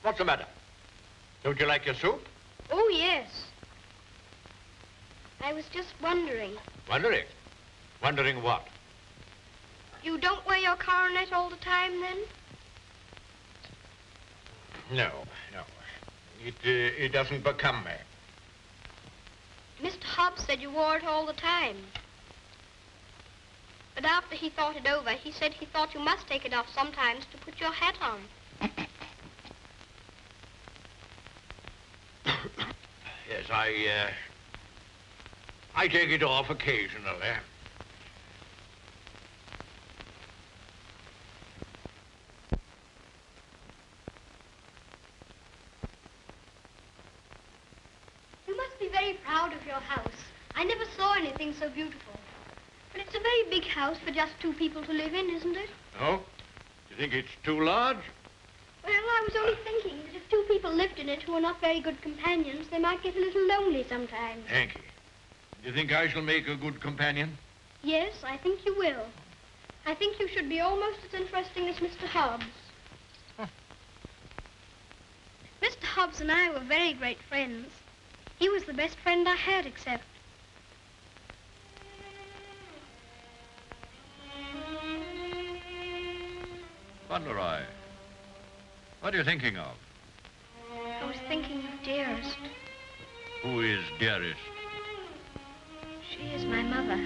What's the matter? Don't you like your soup? Oh, yes. I was just wondering. Wondering? Wondering what? You don't wear your coronet all the time, then? No. It doesn't become me. Mr. Hobbs said you wore it all the time. But after he thought it over, he said he thought you must take it off sometimes to put your hat on. Yes, I take it off occasionally. You must be very proud of your house. I never saw anything so beautiful. But it's a very big house for just 2 people to live in, isn't it? Oh? You think it's too large? Well, I was only thinking that if 2 people lived in it who were not very good companions, they might get a little lonely sometimes. Thank you. Do you think I shall make a good companion? Yes, I think you will. I think you should be almost as interesting as Mr. Hobbs. Huh. Mr. Hobbs and I were very great friends. He was the best friend I had, except... Fauntleroy, what are you thinking of? I was thinking of Dearest. Who is Dearest? She is my mother.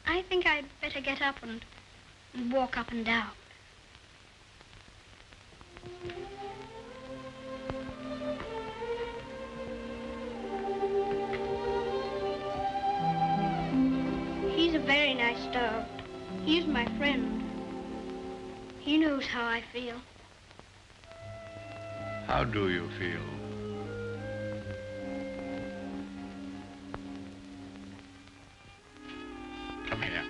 I think I'd better get up and walk up and down. I starved. He's my friend. He knows how I feel. How do you feel? Come here.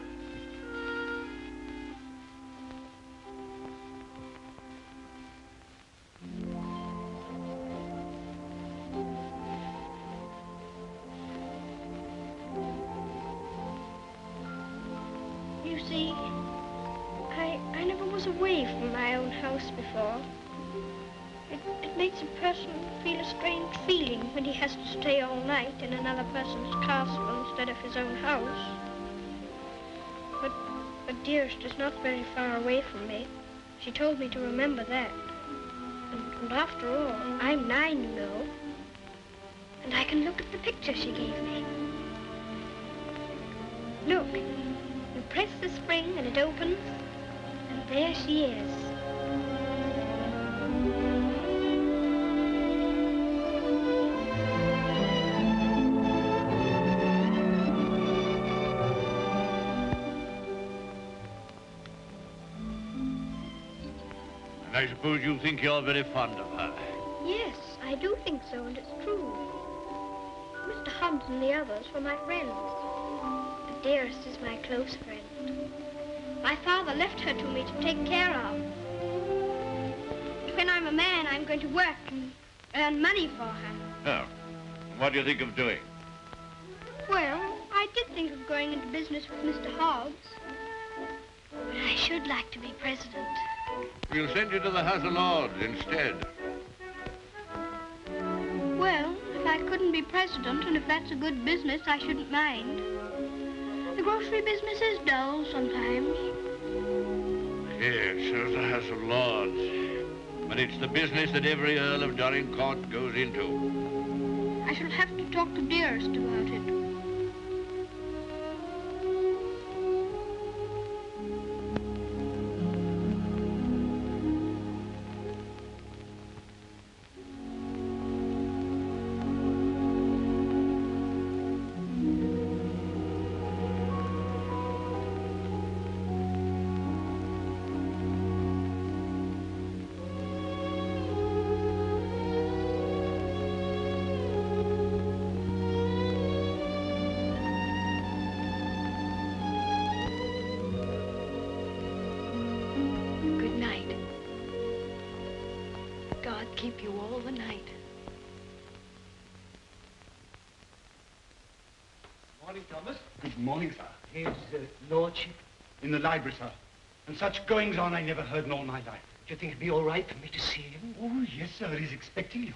You see, I never was away from my own house before. It makes a person feel a strange feeling when he has to stay all night in another person's castle instead of his own house. But Dearest is not very far away from me. She told me to remember that. And after all, I'm 9, you know. And I can look at the picture she gave me. Look, you press the spring and it opens, and there she is. I suppose you think you're very fond of her. Yes, I do think so, and it's true. Mr. Hobbs and the others were my friends. But Dearest is my close friend. My father left her to me to take care of. When I'm a man, I'm going to work and earn money for her. Oh, what do you think of doing? Well, I did think of going into business with Mr. Hobbs. But I should like to be president. We'll send you to the House of Lords instead. Well, if I couldn't be president, and if that's a good business, I shouldn't mind. The grocery business is dull sometimes. Yes, there's the House of Lords. But it's the business that every Earl of Dorincourt goes into. I shall have to talk to Dearest about it. Keep you all the night. Morning, Thomas. Good morning, sir. His lordship? In the library, sir. And such goings-on I never heard in all my life. Do you think it'd be all right for me to see him? Oh, yes, sir. He's expecting you.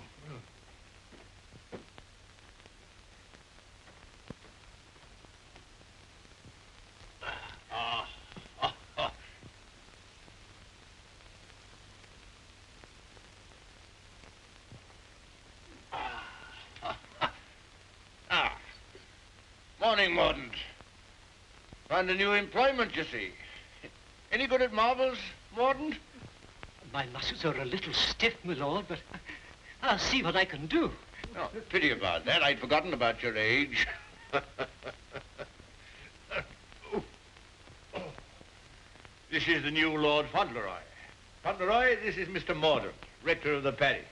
Morning, Mordaunt. Found a new employment, you see. Any good at marbles, Mordaunt? My muscles are a little stiff, my lord, but I'll see what I can do. Oh, pity about that. I'd forgotten about your age. This is the new Lord Fauntleroy. Fauntleroy, this is Mr. Mordaunt, rector of the parish.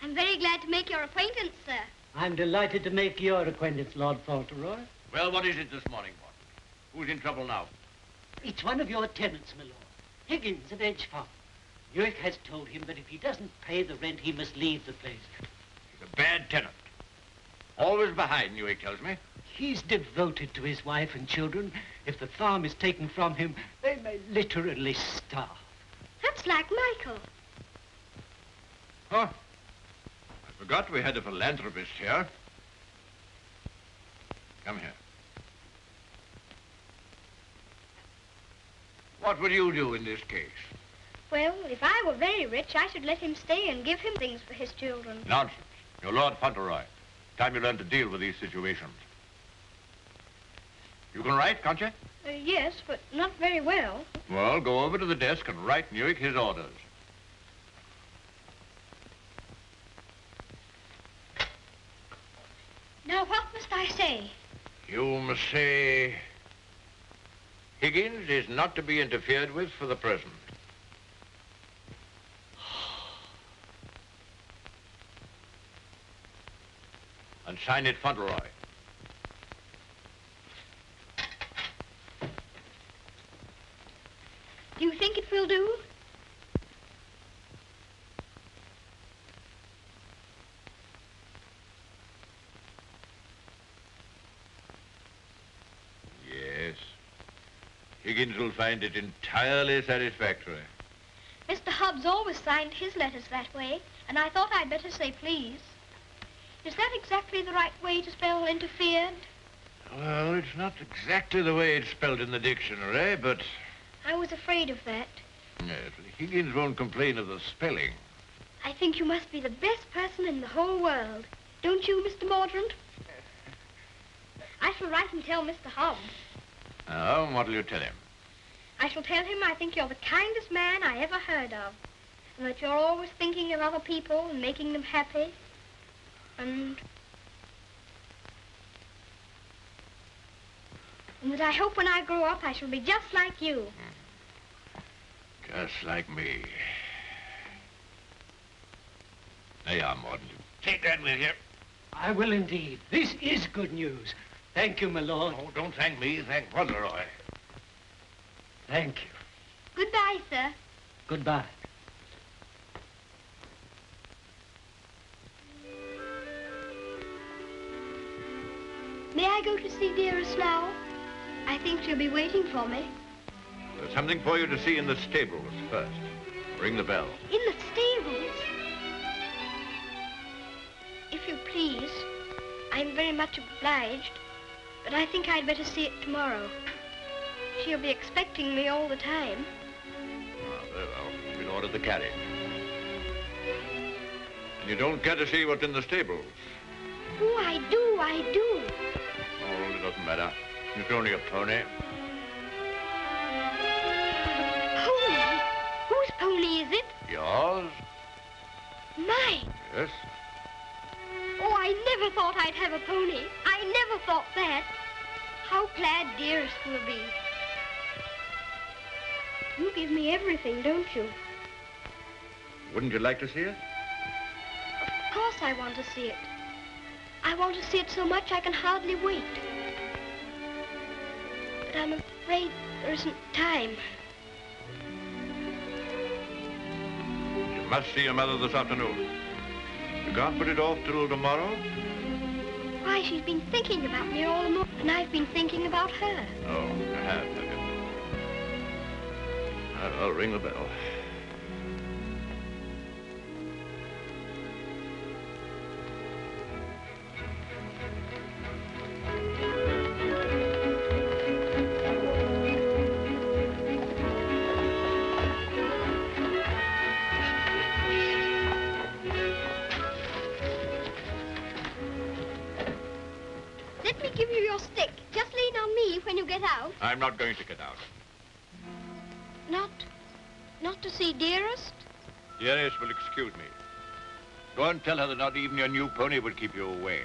I'm very glad to make your acquaintance, sir. I'm delighted to make your acquaintance, Lord Fauntleroy. Well, what is it this morning, Mordaunt? Who's in trouble now? It's one of your tenants, my lord. Higgins of Edge Farm. York has told him that if he doesn't pay the rent, he must leave the place. He's a bad tenant. Always behind, York tells me. He's devoted to his wife and children. If the farm is taken from him, they may literally starve. That's like Michael. Huh? I forgot we had a philanthropist here. Come here. What would you do in this case? Well, if I were very rich, I should let him stay and give him things for his children. Nonsense. You're Lord Fauntleroy. Time you learn to deal with these situations. You can write, can't you? Yes, but not very well. Well, go over to the desk and write Newick his orders. Now, what must I say? You must say, Higgins is not to be interfered with for the present. And sign it Fauntleroy. Do you think it will do? Yes. Higgins will find it entirely satisfactory. Mr. Hobbs always signed his letters that way, and I thought I'd better say please. Is that exactly the right way to spell interfered? Well, it's not exactly the way it's spelled in the dictionary, but... I was afraid of that. Yes, Higgins won't complain of the spelling. I think you must be the best person in the whole world. Don't you, Mr. Mordaunt? I shall write and tell Mr. Hobbs. Oh, what'll you tell him? I shall tell him I think you're the kindest man I ever heard of, and that you're always thinking of other people and making them happy, and that I hope when I grow up I shall be just like you. Just like me. There you are, Mordaunt. Take that with you. I will indeed. This is good news. Thank you, my lord. Oh, don't thank me. Thank Fauntleroy. Thank you. Goodbye, sir. Goodbye. May I go to see Dearest now? I think she'll be waiting for me. There's something for you to see in the stables first. Ring the bell. In the stables? If you please, I'm very much obliged, but I think I'd better see it tomorrow. She'll be expecting me all the time. Ah, very well. We'll order the carriage. And you don't care to see what's in the stables? Oh, I do, I do. Oh, it doesn't matter. It's only a pony. Pony? Whose pony is it? Yours? Mine. Yes. Oh, I never thought I'd have a pony. I never thought that. How glad Dearest will be. You give me everything, don't you? Wouldn't you like to see it? Of course I want to see it. I want to see it so much I can hardly wait. But I'm afraid there isn't time. You must see your mother this afternoon. You can't put it off till tomorrow? Why, she's been thinking about me all the morning, and I've been thinking about her. Oh, you have you? I'll ring the bell. Let me give you your stick. Just lean on me when you get out. I'm not going to get out. Not to see Dearest? Dearest will excuse me. Go and tell her that not even your new pony would keep you away.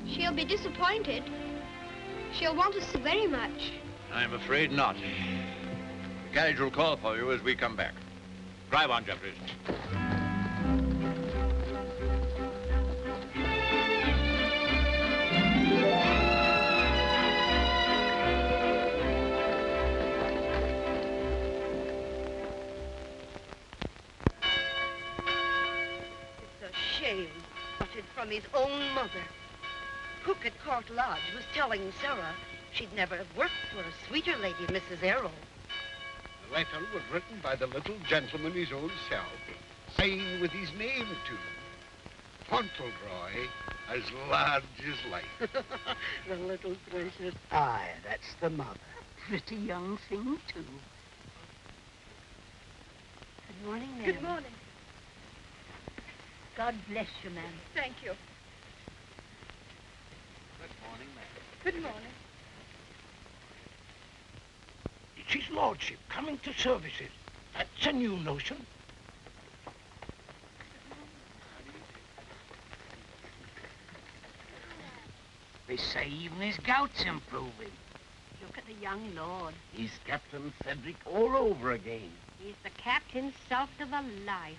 She'll be disappointed. She'll want to see very much. I'm afraid not. The carriage will call for you as we come back. Drive on, Jeffries. From his own mother. Cook at Court Lodge was telling Sarah she'd never have worked for a sweeter lady, Mrs. Errol. The letter was written by the little gentleman his own self, signed with his name to. Fauntleroy, as large as life. The little precious. Aye, that's the mother. Pretty young thing, too. Good morning, ma'am. Good morning. God bless you, ma'am. Thank you. Good morning, ma'am. Good morning. It's his lordship coming to services. That's a new notion. say even his gout's improving. Look at the young lord. He's Captain Cedric all over again. He's the captain's salt of a life.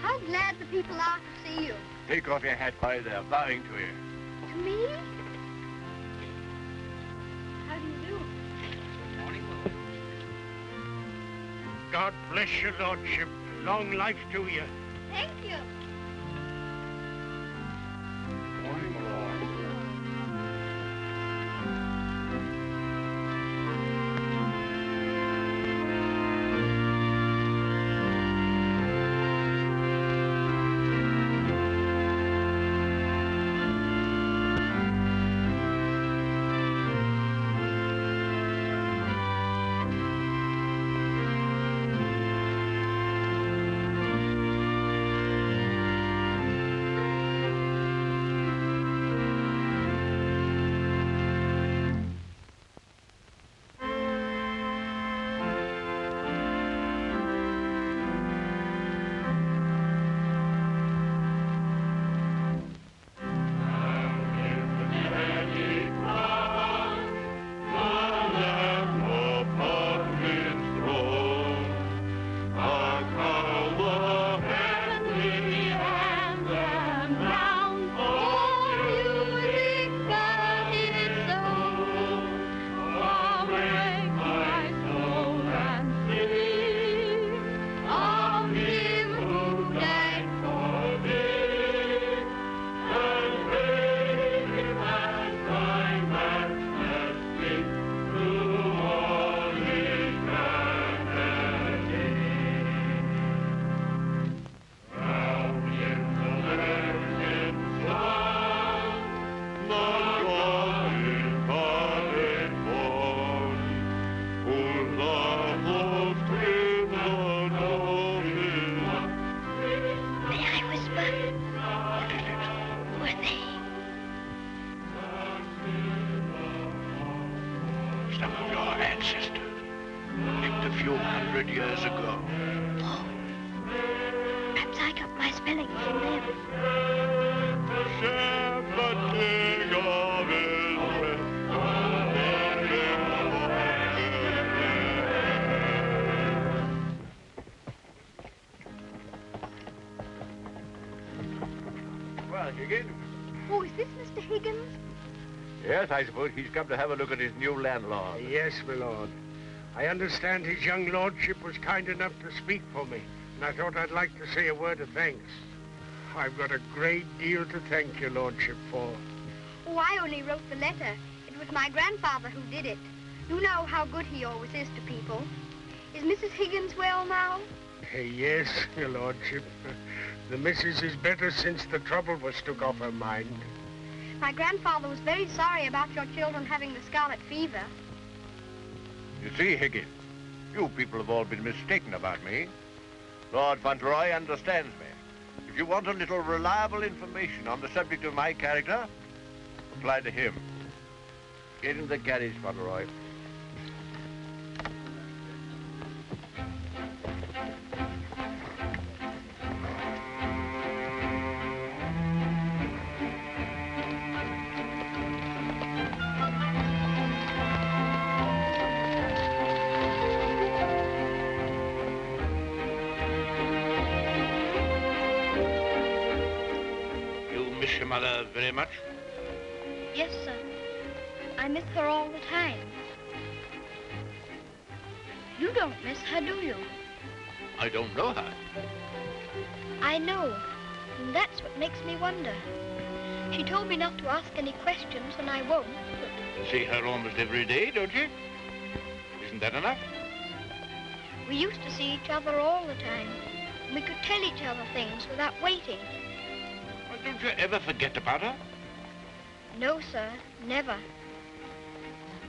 How glad the people are to see you. Take off your hat, boy. They're bowing to you. To me? How do you do? Good morning, Lord. God bless your lordship. Long life to you. Thank you. Morning, my lord. Oh, is this Mr. Higgins? Yes, I suppose he's come to have a look at his new landlord. Yes, my lord. I understand his young lordship was kind enough to speak for me, and I thought I'd like to say a word of thanks. I've got a great deal to thank your lordship for. Oh, I only wrote the letter. It was my grandfather who did it. You know how good he always is to people. Is Mrs. Higgins well now? Yes, your lordship. The missus is better since the trouble was took off her mind. My grandfather was very sorry about your children having the scarlet fever. You see, Higgins, you people have all been mistaken about me. Lord Fauntleroy understands me. If you want a little reliable information on the subject of my character, apply to him. Get in the carriage, Fauntleroy. Your mother very much? Yes, sir. I miss her all the time. You don't miss her, do you? I don't know her. I know, and that's what makes me wonder. She told me not to ask any questions, and I won't, but... See her almost every day, don't you? Isn't that enough? We used to see each other all the time. And we could tell each other things without waiting. Well, don't you ever forget about her? No, sir, never.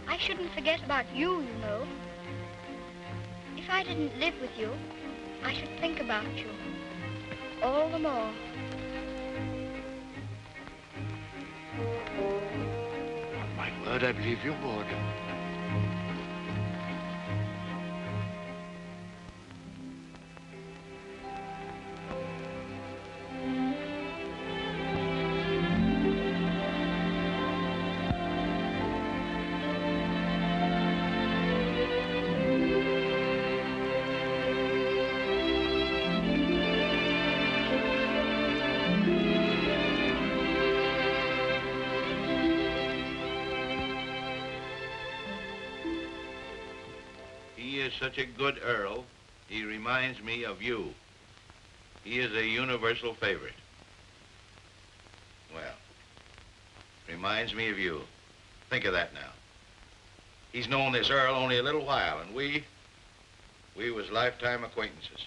I shouldn't forget about you, you know. If I didn't live with you, I should think about you. All the more. On my word, I believe you would. is such a good Earl, he reminds me of you. He is a universal favorite. Well, reminds me of you. Think of that now. He's known this Earl only a little while, and we was lifetime acquaintances.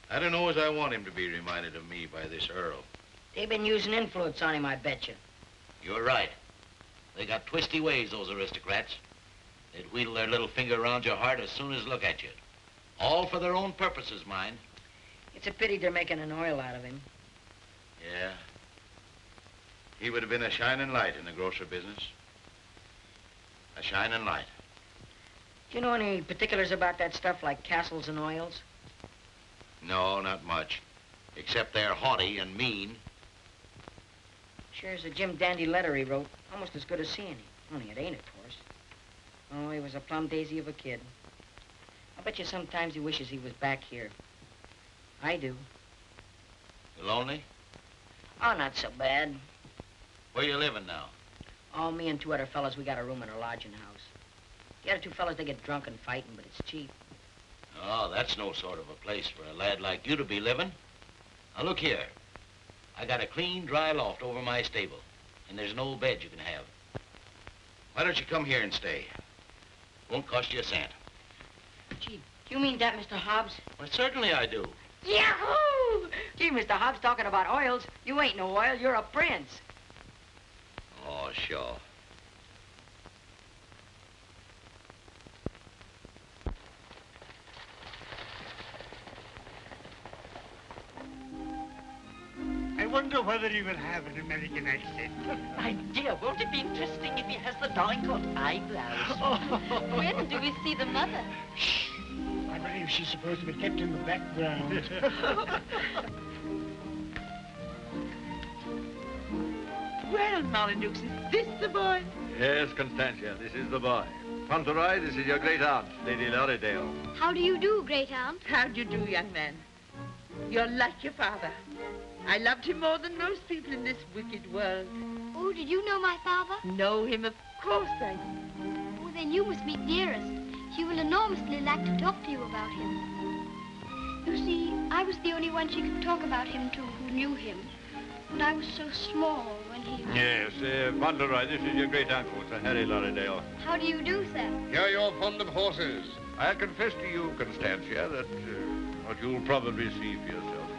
I don't know as I want him to be reminded of me by this Earl. They've been using influence on him, I bet you. You're right. They got twisty ways, those aristocrats. They'd wheedle their little finger around your heart as soon as look at you. All for their own purposes, mind. It's a pity they're making an oil out of him. Yeah. He would have been a shining light in the grocer business. A shining light. Do you know any particulars about that stuff, like castles and oils? No, not much. Except they're haughty and mean. Sure is a Jim Dandy letter he wrote. Almost as good as seeing him. Only it ain't, of course. Oh, he was a plum daisy of a kid. I bet you sometimes he wishes he was back here. I do. You lonely? Oh, not so bad. Where you living now? Oh, me and two other fellas, we got a room in a lodging house. The other two fellas, they get drunk and fighting, but it's cheap. Oh, that's no sort of a place for a lad like you to be living. Now, look here. I got a clean, dry loft over my stable, and there's an old bed you can have. Why don't you come here and stay? Won't cost you a cent. Gee, do you mean that, Mr. Hobbs? Well, certainly I do. Yahoo! Gee, Mr. Hobbs, talking about oils, you ain't no oil, you're a prince. Oh, sure. I wonder whether he will have an American accent. My dear, won't it be interesting if he has the Dorincourt eyebrows? When do we see the mother? Shh. I believe she's supposed to be kept in the background. Well, Molyneux, is this the boy? Yes, Constantia, this is the boy. Fauntleroy, this is your great aunt, Lady Lorridale. How do you do, great aunt? How do you do, young man? You're like your father. I loved him more than most people in this wicked world. Oh, did you know my father? Know him? Of course I do. Oh, then you must meet Dearest. She will enormously like to talk to you about him. You see, I was the only one she could talk about him to who knew him. And I was so small when he... Yes, Fauntleroy, this is your great uncle, Sir Harry Lorridale. How do you do, sir? Hear you're fond of horses. I confess to you, Constantia, that what you'll probably see for yourself.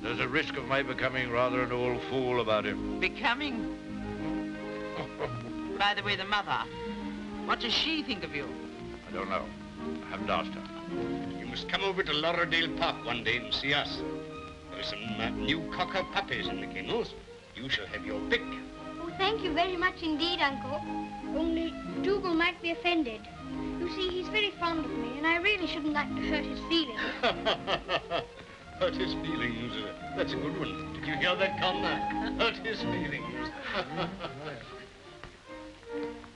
There's a risk of my becoming rather an old fool about him. Becoming? By the way, the mother, what does she think of you? I don't know. I haven't asked her. You must come over to Lauderdale Park one day and see us. There are some new cocker puppies in the kennels. You shall have your pick. Oh, thank you very much indeed, Uncle. Only Dougal might be offended. You see, he's very fond of me, and I really shouldn't like to hurt his feelings. Hurt his feelings. That's a good one. Did you hear that, Connor? Hurt his feelings.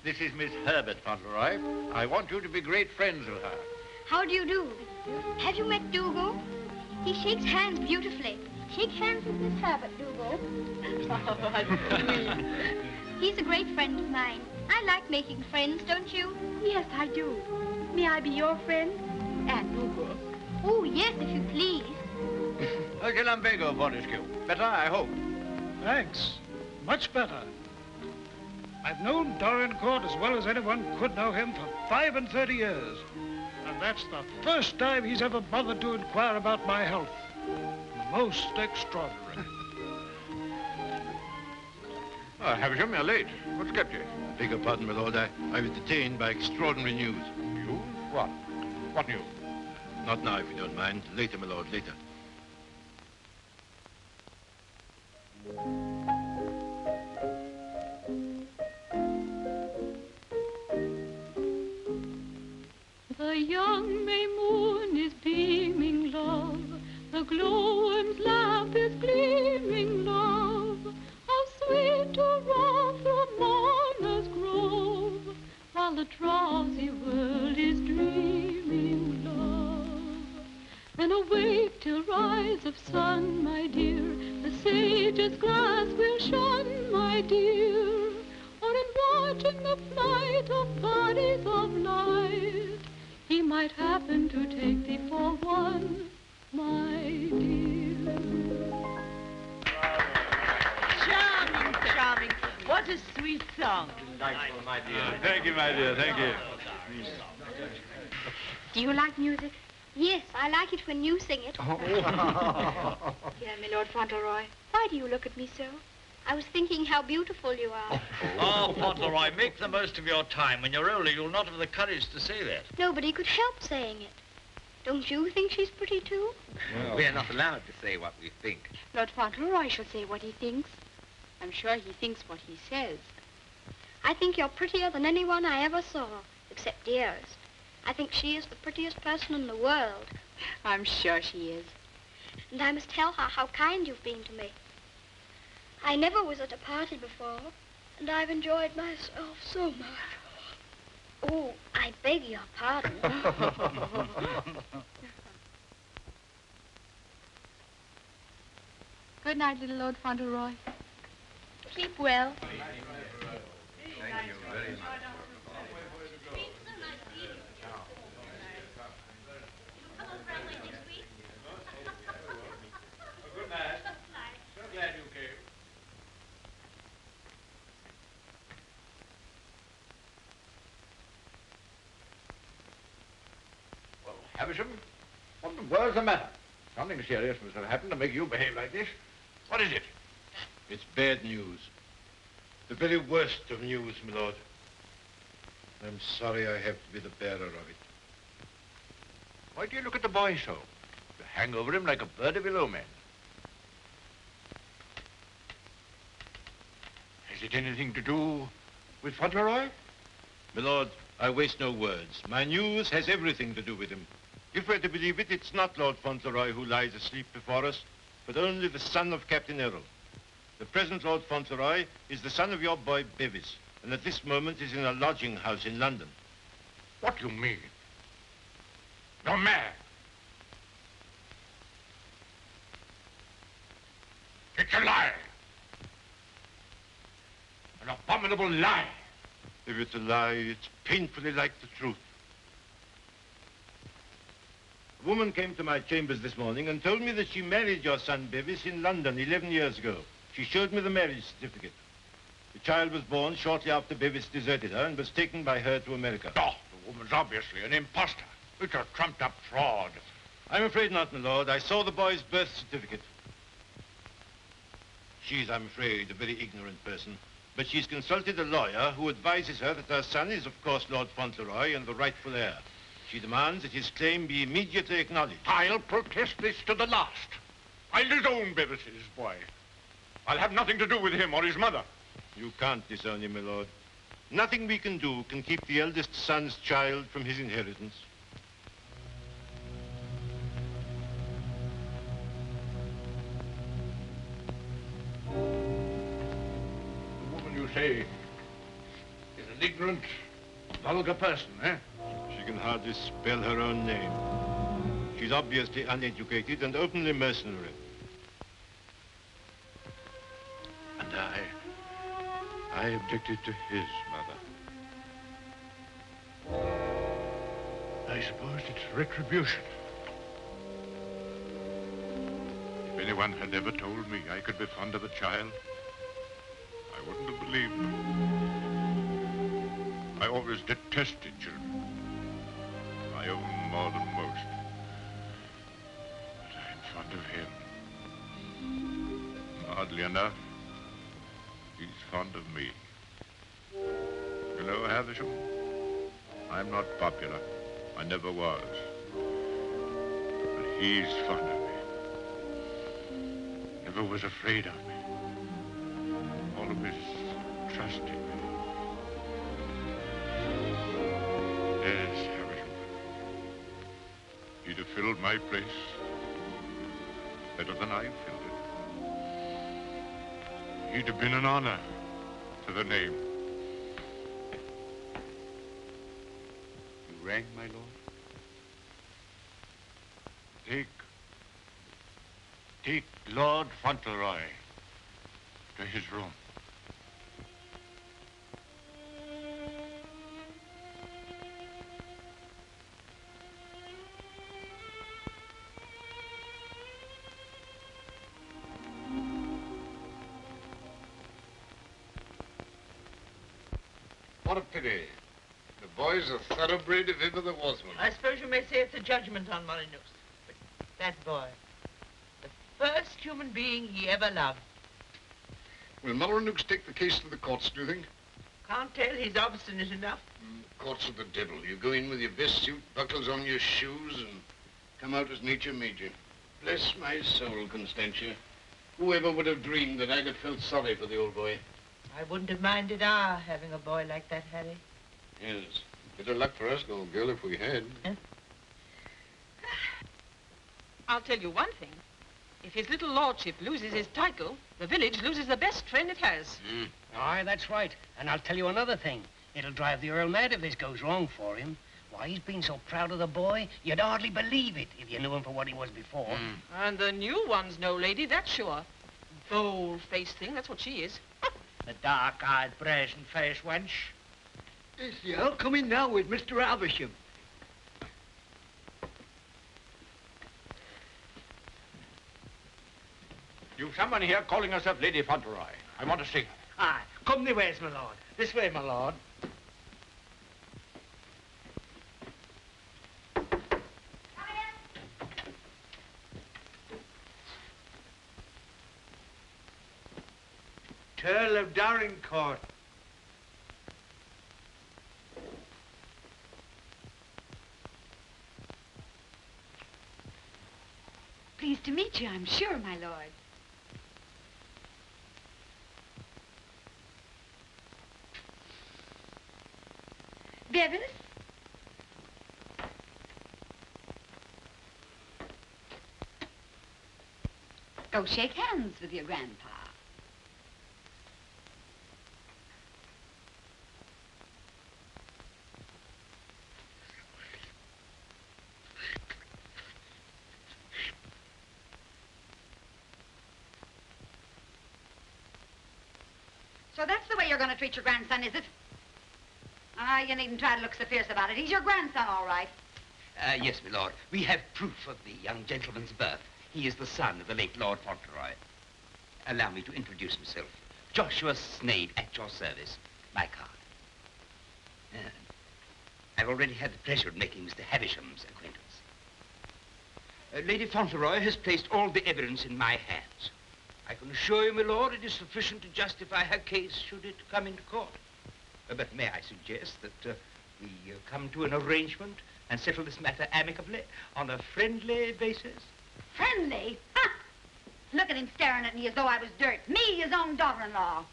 This is Miss Herbert Fauntleroy. I want you to be great friends with her. How do you do? Have you met Dougal? He shakes hands beautifully. Shake hands with Miss Herbert, Dougal. He's a great friend of mine. I like making friends, don't you? Yes, I do. May I be your friend? And Dougal. Oh, yes, if you please. Que lumbago, Fortescue. Better, I hope. Thanks. Much better. I've known Dorincourt as well as anyone could know him for 35 years. And that's the first time he's ever bothered to inquire about my health. Most extraordinary. Havisham, you're late. What's kept you? Beg your pardon, my lord. I was detained by extraordinary news. News? What? What news? Not now, if you don't mind. Later, my lord, later. The young May moon is beaming, love. The glowworm's lamp is gleaming, love. How sweet to roam through Mona's grove, while the drowsy world is dreaming, love. Then awake till rise of sun, my dear. The sage's glass will shun, my dear. Or in watching the flight of bodies of light, he might happen to take thee for one, my dear. Charming, charming. What a sweet song. Delightful, my dear. Thank you, my dear. Thank you. Do you like music? Yes, I like it when you sing it. Dear me, Lord Fauntleroy, why do you look at me so? I was thinking how beautiful you are. Oh, Fauntleroy, make the most of your time. When you're older, you'll not have the courage to say that. Nobody could help saying it. Don't you think she's pretty, too? Well, we're not allowed to say what we think. Lord Fauntleroy shall say what he thinks. I'm sure he thinks what he says. I think you're prettier than anyone I ever saw, except Dearest. I think she is the prettiest person in the world. I'm sure she is. And I must tell her how kind you've been to me. I never was at a party before, and I've enjoyed myself so much. Oh, I beg your pardon. Good night, little Lord Fauntleroy. Keep well. Thank you very much. Good night. So glad you came. Well, Havisham, what the world's the matter? Something serious must have happened to make you behave like this. What is it? It's bad news. The very worst of news, my lord. I'm sorry I have to be the bearer of it. Why do you look at the boy so? You hang over him like a bird of ill omen. Has it anything to do with Fauntleroy? My lord, I waste no words. My news has everything to do with him. If we're to believe it, it's not Lord Fauntleroy who lies asleep before us, but only the son of Captain Errol. The present Lord Fauntleroy is the son of your boy Bevis, and at this moment is in a lodging house in London. What do you mean? You're mad. It's a lie. An abominable lie. If it's a lie, it's painfully like the truth. A woman came to my chambers this morning and told me that she married your son Bevis in London 11 years ago. She showed me the marriage certificate. The child was born shortly after Bevis deserted her and was taken by her to America. Oh, the woman's obviously an imposter. It's a trumped-up fraud. I'm afraid not, my lord. I saw the boy's birth certificate. She's, I'm afraid, a very ignorant person. But she's consulted a lawyer who advises her that her son is, of course, Lord Fauntleroy and the rightful heir. She demands that his claim be immediately acknowledged. I'll protest this to the last. I'll disown Bevis's boy. I'll have nothing to do with him or his mother. You can't disown him, my lord. Nothing we can do can keep the eldest son's child from his inheritance. The woman you say is an ignorant, vulgar person, eh? She can hardly spell her own name. She's obviously uneducated and openly mercenary. And I objected to his mother. I suppose it's retribution. If anyone had ever told me I could be fond of a child, I wouldn't have believed them. I always detested children. My own more than most. But I'm fond of him. Oddly enough, he's fond of me. You know, Havisham, I'm not popular. I never was. But he's fond of me. Never was afraid of me. Always trusted me. Yes, Havisham. He'd have filled my place better than I filled it. He'd have been an honor to the name. You rang, my lord? Take Lord Fauntleroy to his room. What a pity. The boy's a thoroughbred if ever there was one. I suppose you may say it's a judgment on Molyneux. But that boy, the first human being he ever loved. Will Molyneux take the case to the courts, do you think? Can't tell, he's obstinate enough. Courts of the devil. You go in with your best suit, buckles on your shoes, and come out as nature made you. Bless my soul, Constantia. Whoever would have dreamed that I'd have felt sorry for the old boy? I wouldn't have minded our having a boy like that, Harry. Yes. Bit of luck for us, old girl, if we had. I'll tell you one thing. If his little lordship loses his title, the village loses the best friend it has. Aye, that's right. And I'll tell you another thing. It'll drive the Earl mad if this goes wrong for him. Why, he's been so proud of the boy, you'd hardly believe it if you knew him for what he was before. And the new one's no lady, that's sure. Bold-faced thing, that's what she is. The dark-eyed, brazen-faced wench. Is the Earl coming now with Mr. Avisham? You've someone here calling herself Lady Fauntleroy. I want to see her. Aye, come the ways, my lord. This way, my lord. Earl of Dorincourt. Pleased to meet you, I'm sure, my lord. Bevis? Go shake hands with your grandpa. So that's the way you're going to treat your grandson, is it? Ah, you needn't try to look so fierce about it. He's your grandson, all right. Yes, my lord. We have proof of the young gentleman's birth. He is the son of the late Lord Fauntleroy. Allow me to introduce myself. Joshua Sneyd, at your service. My card. I've already had the pleasure of making Mr. Havisham's acquaintance. Lady Fauntleroy has placed all the evidence in my hands. I can assure you, my lord, it is sufficient to justify her case should it come into court. But may I suggest that we come to an arrangement and settle this matter amicably on a friendly basis? Friendly? Ha! Look at him staring at me as though I was dirt. Me, his own daughter-in-law.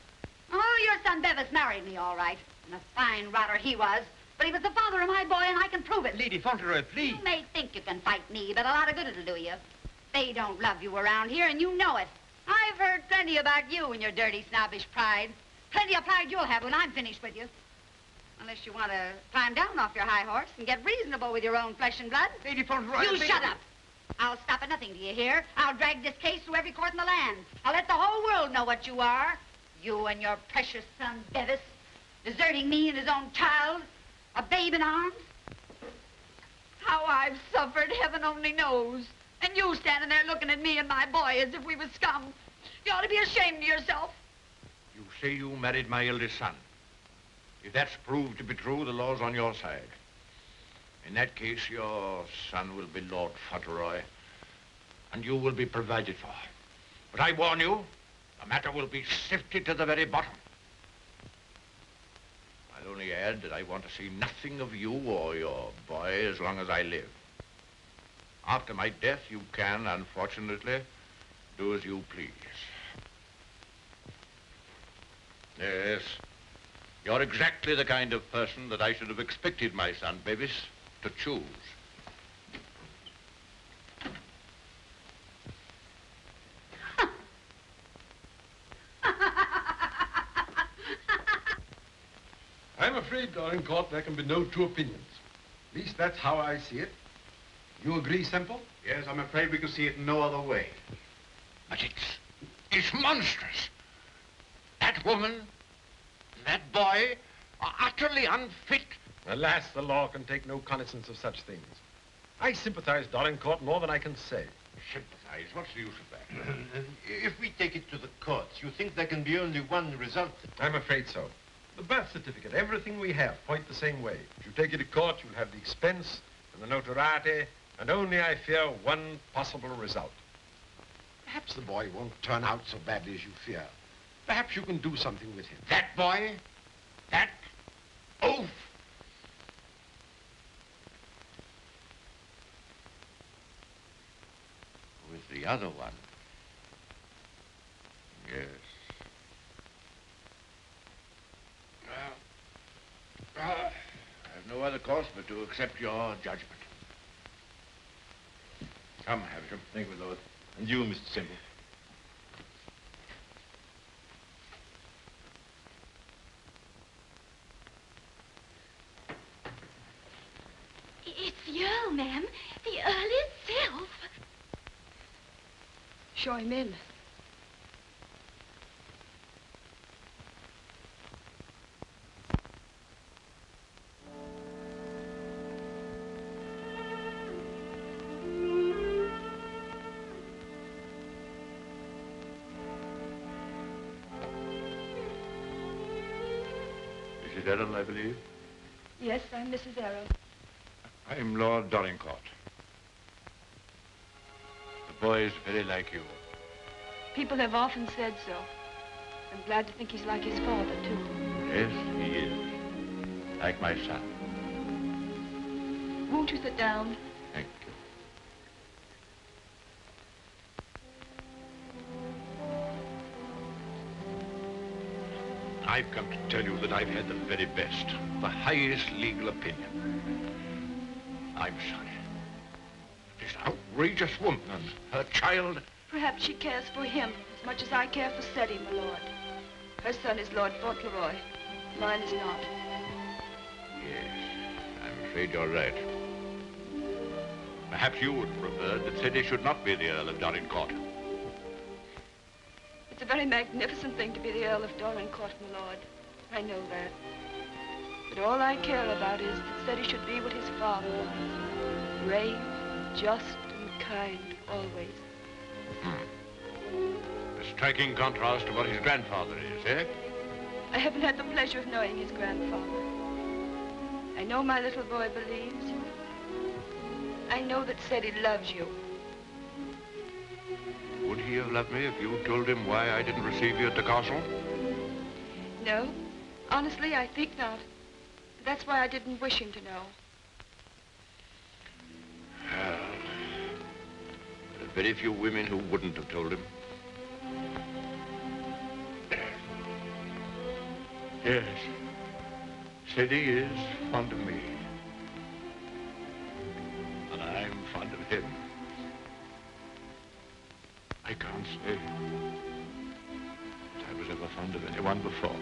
Oh, your son Bevis married me, all right. And a fine rotter he was. But he was the father of my boy, and I can prove it. Lady Fauntleroy, please. You may think you can fight me, but a lot of good it'll do you. They don't love you around here, and you know it. I've heard plenty about you and your dirty, snobbish pride. Plenty of pride you'll have when I'm finished with you. Unless you want to climb down off your high horse and get reasonable with your own flesh and blood. Lady Fauntleroy... You shut up. I'll stop at nothing, do you hear? I'll drag this case through every court in the land. I'll let the whole world know what you are. You and your precious son, Bevis, deserting me and his own child, a babe in arms. How I've suffered, heaven only knows. And you standing there looking at me and my boy as if we were scum. You ought to be ashamed of yourself. You say you married my eldest son. If that's proved to be true, the law's on your side. In that case, your son will be Lord Fauntleroy, and you will be provided for. But I warn you, the matter will be sifted to the very bottom. I'll only add that I want to see nothing of you or your boy as long as I live. After my death, you can, unfortunately, do as you please. Yes, you're exactly the kind of person that I should have expected my son, Bevis, to choose. I'm afraid, Dorincourt, there can be no two opinions. At least that's how I see it. You agree, Semple? Yes, I'm afraid we can see it no other way. But it's monstrous. That woman, that boy, are utterly unfit. Alas, the law can take no cognizance of such things. I sympathize, Dorincourt, more than I can say. Sympathize? What's the use of that? If we take it to the courts, you think there can be only one result? I'm afraid so. The birth certificate, everything we have, point the same way. If you take it to court, you'll have the expense and the notoriety, and only, I fear, one possible result. Perhaps the boy won't turn out so badly as you fear. Perhaps you can do something with him. That boy? That oaf? With the other one. Yes. I have no other course but to accept your judgment. Come, Havisham. Thank you, Lord. And you, Mr. Semple. It's the Earl, ma'am. The Earl himself. Show him in. Mrs. Errol, I believe. Yes, I'm Mrs. Errol. I'm Lord Dorincourt. The boy is very like you. People have often said so. I'm glad to think he's like his father, too. Yes, he is. Like my son. Won't you sit down? Thank you. I've come to tell you that I've had the very best, the highest legal opinion. I'm sorry. This outrageous woman and her child. Perhaps she cares for him as much as I care for Ceddie, my lord. Her son is Lord Fauntleroy. Mine is not. Yes, I'm afraid you're right. Perhaps you would have preferred that Ceddie should not be the Earl of Dorincourt. It's a very magnificent thing to be the Earl of Dorincourt, my lord. I know that. But all I care about is that Ceddie should be what his father was. Brave, just, and kind, always. A striking contrast to what his grandfather is, eh? I haven't had the pleasure of knowing his grandfather. I know my little boy believes you. I know that Ceddie loves you. Would he have loved me if you told him why I didn't receive you at the castle? No. Honestly, I think not. That's why I didn't wish him to know. Well, there are very few women who wouldn't have told him. Yes, Ceddie is fond of me. And I'm fond of him. I can't say that I was ever fond of anyone before.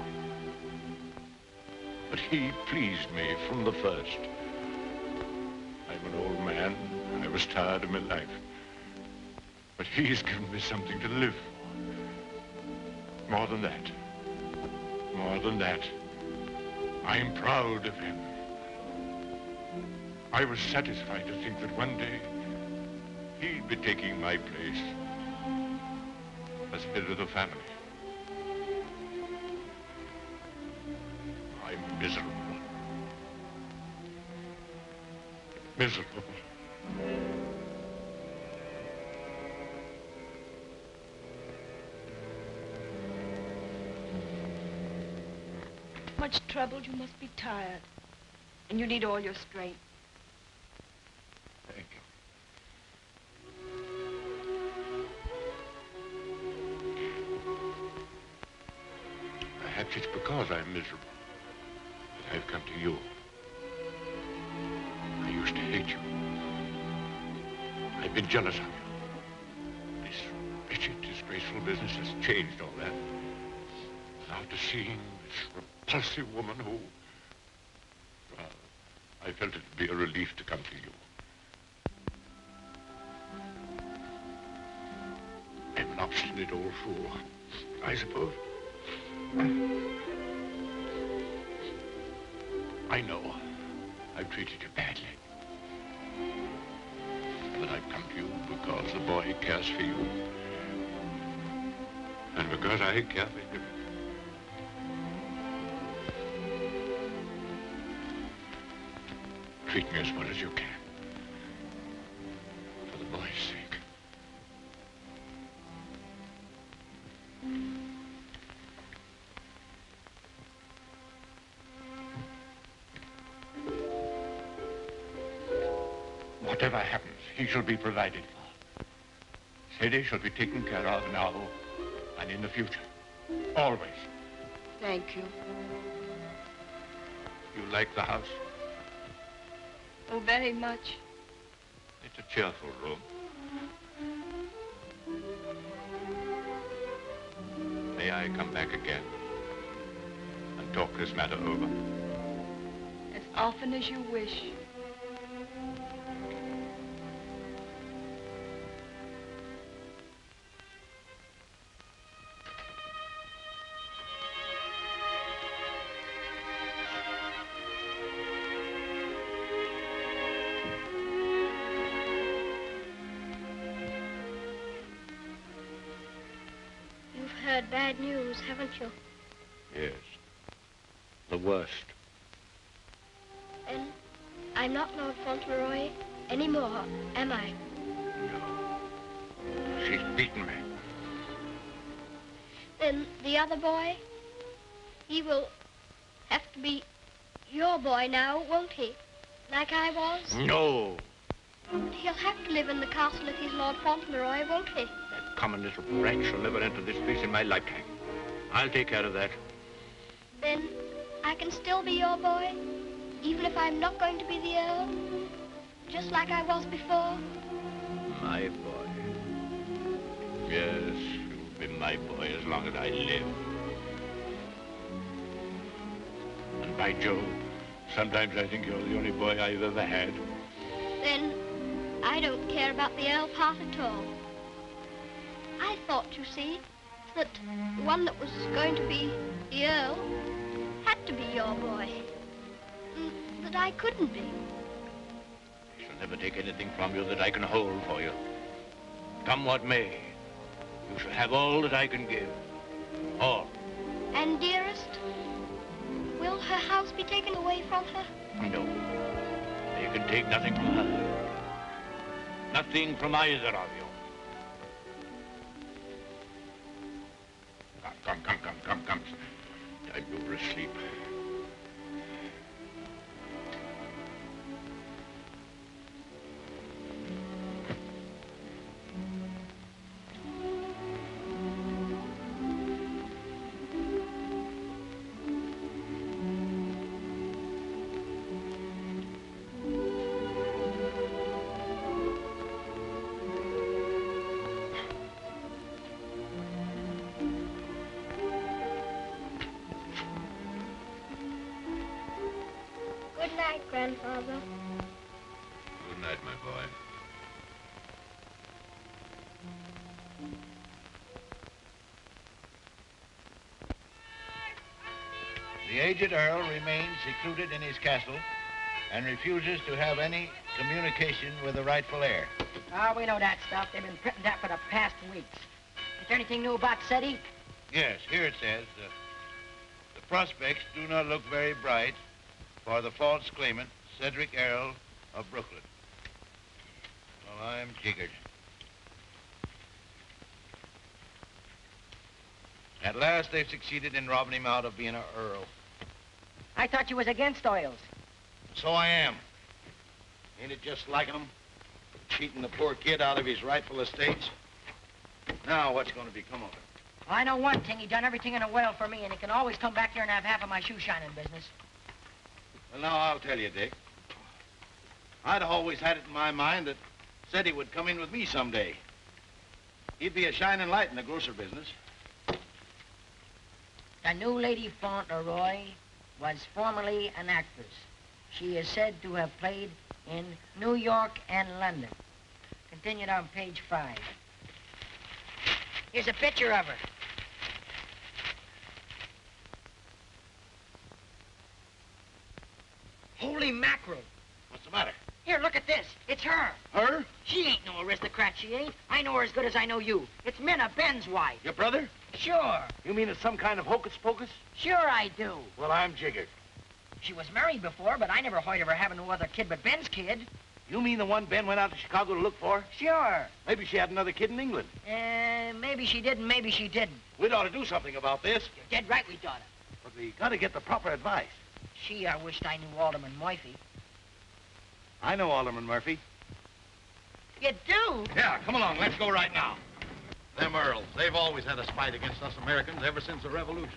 But he pleased me from the first. I'm an old man, and I was tired of my life. But he's given me something to live for. More than that. More than that. I'm proud of him. I was satisfied to think that one day he'd be taking my place as head of the family. I'm miserable. Miserable. Much troubled, you must be tired. And you need all your strength. Thank you. Perhaps it's because I'm miserable that I've come to you. I used to hate you. I've been jealous of you. This wretched, disgraceful business has changed all that. After seeing this repulsive woman who... Well, I felt it'd be a relief to come to you. I'm an obstinate old fool, I suppose. I know I've treated you badly. But I've come to you because the boy cares for you. And because I care for him. treat me as well as you can. For the boy's sake. Whatever happens, he shall be provided for. Ceddie shall be taken care of now and in the future. Always. Thank you. You like the house? Oh, very much. It's a cheerful room. May I come back again and talk this matter over? As often as you wish. Bad news, haven't you? Yes. The worst. And I'm not Lord Fauntleroy anymore, am I? No. She's beaten me. Then the other boy, he will have to be your boy now, won't he? Like I was? No. He'll have to live in the castle if he's Lord Fauntleroy, won't he? Common little brat shall never enter this place in my lifetime. I'll take care of that. Then I can still be your boy, even if I'm not going to be the Earl, just like I was before. My boy. Yes, you'll be my boy as long as I live. And by Jove, sometimes I think you're the only boy I've ever had. Then I don't care about the Earl part at all. I thought, you see, that the one that was going to be the Earl had to be your boy. That I couldn't be. I shall never take anything from you that I can hold for you. Come what may, you shall have all that I can give. All. And Dearest? Will her house be taken away from her? No. You can take nothing from her. Nothing from either of you. Come. Time you were asleep. Good night, Grandfather. Good night, my boy. The aged Earl remains secluded in his castle and refuses to have any communication with the rightful heir. Oh, we know that stuff. They've been printing that for the past weeks. Is there anything new about Ceddie? Yes, here it says, the prospects do not look very bright for the false claimant, Cedric Errol of Brooklyn. Well, I'm jiggered. At last, they've succeeded in robbing him out of being an earl. I thought you was against oils. So I am. Ain't it just like him? Cheating the poor kid out of his rightful estates? Now, what's going to become of him? Well, I know one thing. He done everything in a well for me, and he can always come back here and have half of my shoe shining business. Well, now, I'll tell you, Dick. I'd always had it in my mind that Ceddie would come in with me someday. He'd be a shining light in the grocer business. The new Lady Fauntleroy was formerly an actress. She is said to have played in New York and London. Continued on page 5. Here's a picture of her. Holy mackerel. What's the matter? Here, look at this. It's her. Her? She ain't no aristocrat, she ain't. I know her as good as I know you. It's Minna, Ben's wife. Your brother? Sure. You mean it's some kind of hocus pocus? Sure I do. Well, I'm jiggered. She was married before, but I never heard of her having no other kid but Ben's kid. You mean the one Ben went out to Chicago to look for? Sure. Maybe she had another kid in England. Maybe she did and maybe she didn't. We'd ought to do something about this. You're dead right we oughta. But we gotta get the proper advice. Gee, I wished I knew Alderman Murphy. I know Alderman Murphy. You do? Yeah, come along. Let's go right now. Them Earls, they've always had a spite against us Americans ever since the Revolution.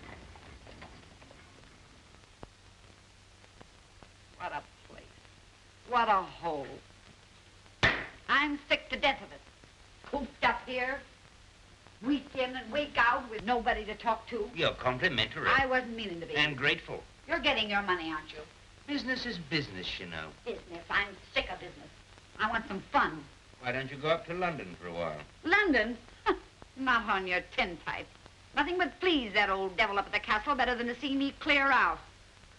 What a place. What a hole. I'm sick to death of it. Cooped up here, week in and week out with nobody to talk to. You're complimentary. I wasn't meaning to be. And grateful. You're getting your money, aren't you? Business is business, you know. Business. I'm sick of business. I want some fun. Why don't you go up to London for a while? London? Not on your tintype. Nothing but please that old devil up at the castle better than to see me clear out.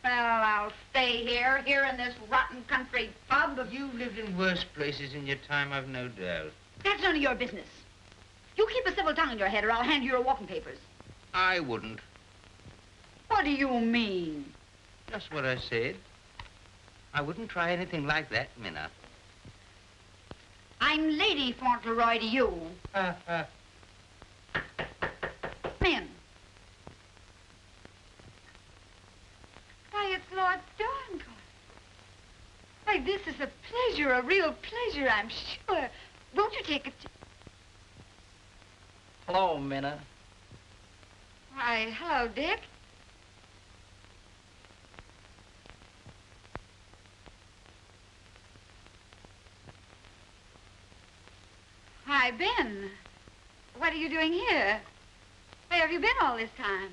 Well, I'll stay here in this rotten country pub. You've lived in worse places in your time, I've no doubt. That's none of your business. You keep a civil tongue in your head or I'll hand you your walking papers. I wouldn't. What do you mean? Just what I said. I wouldn't try anything like that, Minna. I'm Lady Fauntleroy to you. Men. Why, it's Lord Dorincourt. Why, this is a pleasure, a real pleasure, I'm sure. Won't you take a... Hello, Minna. Why, hello, Dick. Why, Ben. What are you doing here? Where have you been all this time?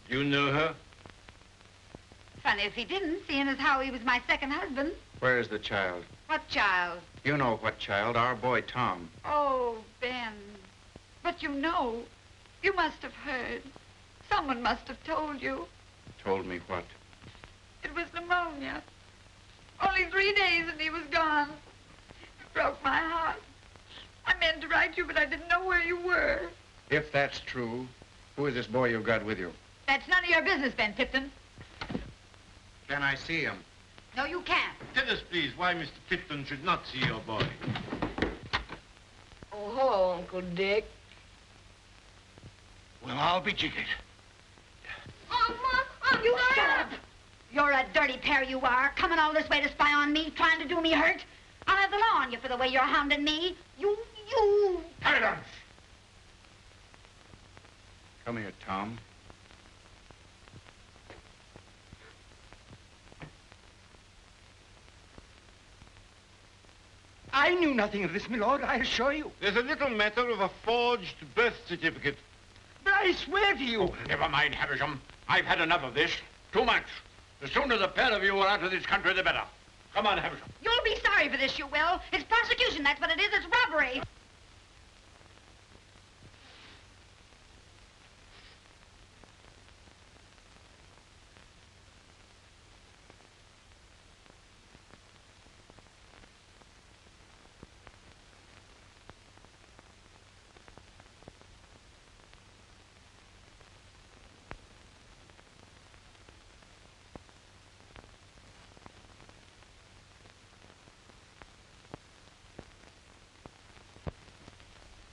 You know her? Funny if he didn't, seeing as how he was my second husband. Where's the child? What child? You know what child, our boy Tom. Oh, Ben. But you know, you must have heard. Someone must have told you. Told me what? It was pneumonia. Only 3 days and he was gone. It broke my heart. I meant to write you, but I didn't know where you were. If that's true, who is this boy you've got with you? That's none of your business, Ben Tipton. Can I see him? No, you can't. Tell us, please, why Mr. Tipton should not see your boy. Oh, hello, Uncle Dick. Well, I'll be jiggered. You shut up. You're a dirty pair, you are. Coming all this way to spy on me, trying to do me hurt. I'll have the law on you for the way you're hounding me. You... Silence! Come here, Tom. I knew nothing of this, my lord, I assure you. There's a little matter of a forged birth certificate. But I swear to you... Oh, never mind, Havisham. I've had enough of this. Too much. The sooner the pair of you are out of this country, the better. Come on, Havisham. You'll be sorry for this, you will. It's prosecution, that's what it is. It's robbery.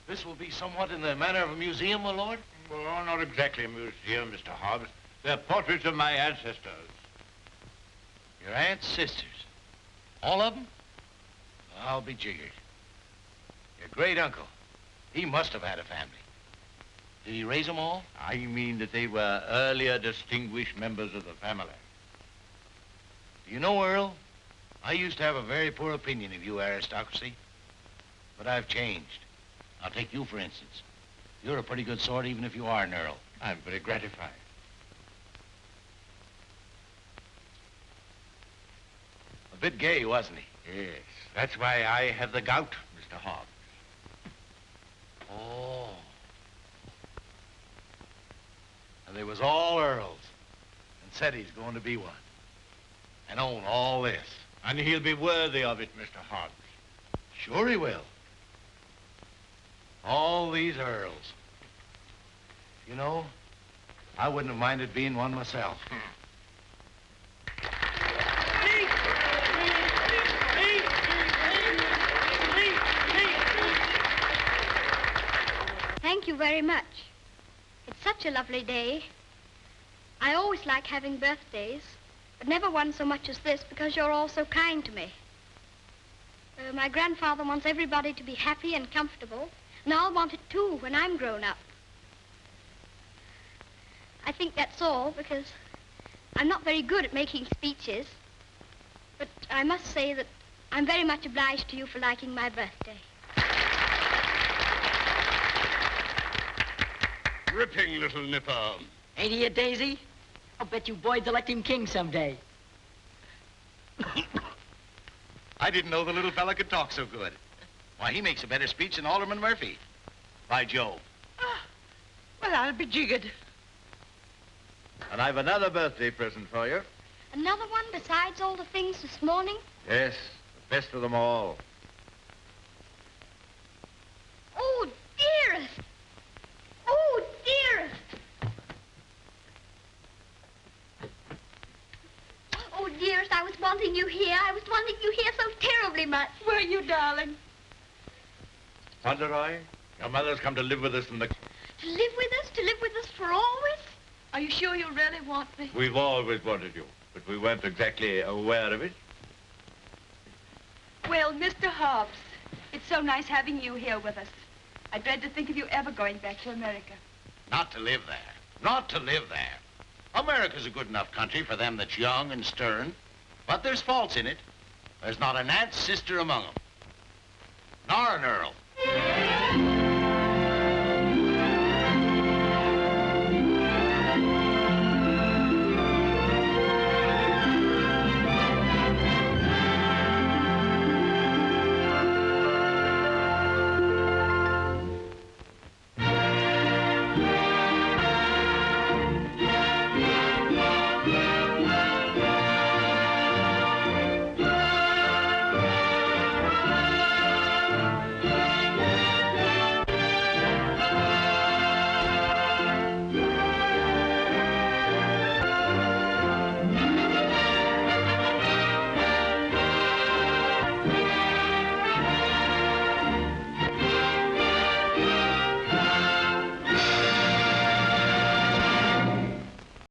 This will be somewhat in the manner of a museum, my lord? Well, not exactly a museum, Mr. Hobbs. They're portraits of my ancestors. Your aunt's sisters. All of them? I'll be jiggered. Your great-uncle, he must have had a family. Did he raise them all? I mean that they were earlier distinguished members of the family. Do you know, Earl, I used to have a very poor opinion of you aristocracy, but I've changed. I'll take you, for instance. You're a pretty good sort, even if you are an Earl. I'm very gratified. A bit gay, wasn't he? Yes, that's why I have the gout, Mr. Hobbs. Oh. And they was all Earls. And Ceddie's going to be one. And own all this. And he'll be worthy of it, Mr. Hobbs. Sure he will. All these Earls. You know, I wouldn't have minded being one myself. very much. It's such a lovely day. I always like having birthdays, but never one so much as this because you're all so kind to me. My grandfather wants everybody to be happy and comfortable, and I'll want it too when I'm grown up. I think that's all because I'm not very good at making speeches, but I must say that I'm very much obliged to you for liking my birthday. Ripping little nipper. Ain't he a daisy? I'll bet you boys elect him king someday. I didn't know the little fella could talk so good. Why, he makes a better speech than Alderman Murphy. By Joe. Well, I'll be jiggered. And I've another birthday present for you. Another one besides all the things this morning? Yes, the best of them all. Oh, dearest! Oh, dearest! Oh, dearest, I was wanting you here. I was wanting you here so terribly much. Were you, darling? Fauntleroy, your mother's come to live with us in the... To live with us? To live with us for always? Are you sure you really want me? We've always wanted you, but we weren't exactly aware of it. Well, Mr. Hobbs, it's so nice having you here with us. I dread to think of you ever going back to America. Not to live there. Not to live there. America's a good enough country for them that's young and stern, but there's faults in it. There's not an aunt's sister among them. Nor an Earl.